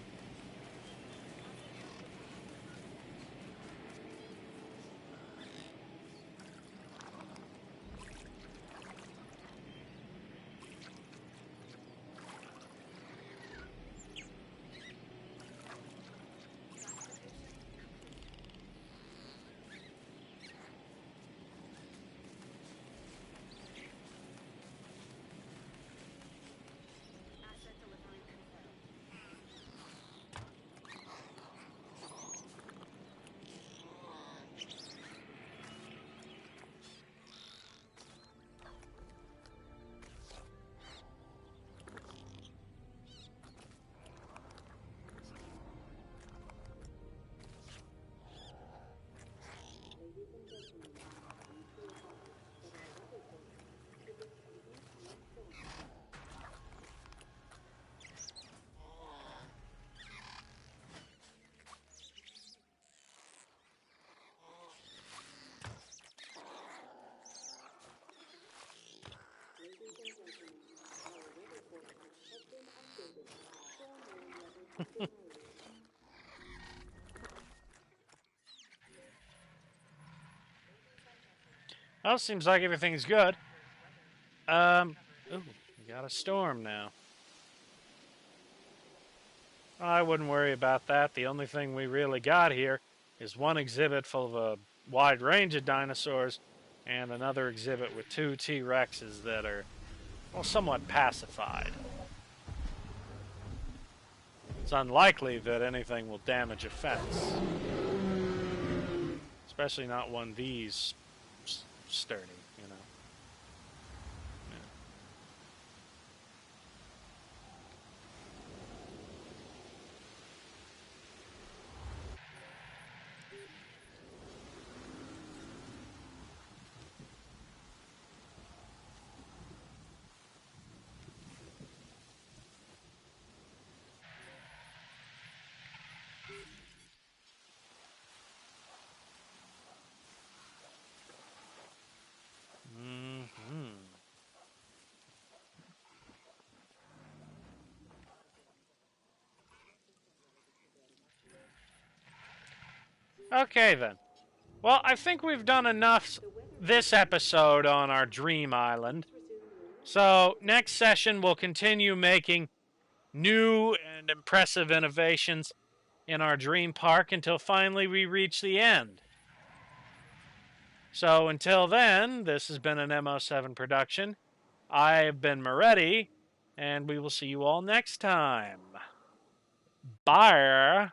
S1: Well, seems like everything's good. Ooh, we got a storm now. I wouldn't worry about that. The only thing we really got here is one exhibit full of a wide range of dinosaurs and another exhibit with 2 T-Rexes that are, well, somewhat pacified. It's unlikely that anything will damage a fence. Especially not one these sturdy, you know. Okay, then. Well, I think we've done enough this episode on our dream island. So, next session we'll continue making new and impressive innovations in our dream park until finally we reach the end. So, until then, this has been an M07 production. I've been Moretti, and we will see you all next time. Bye.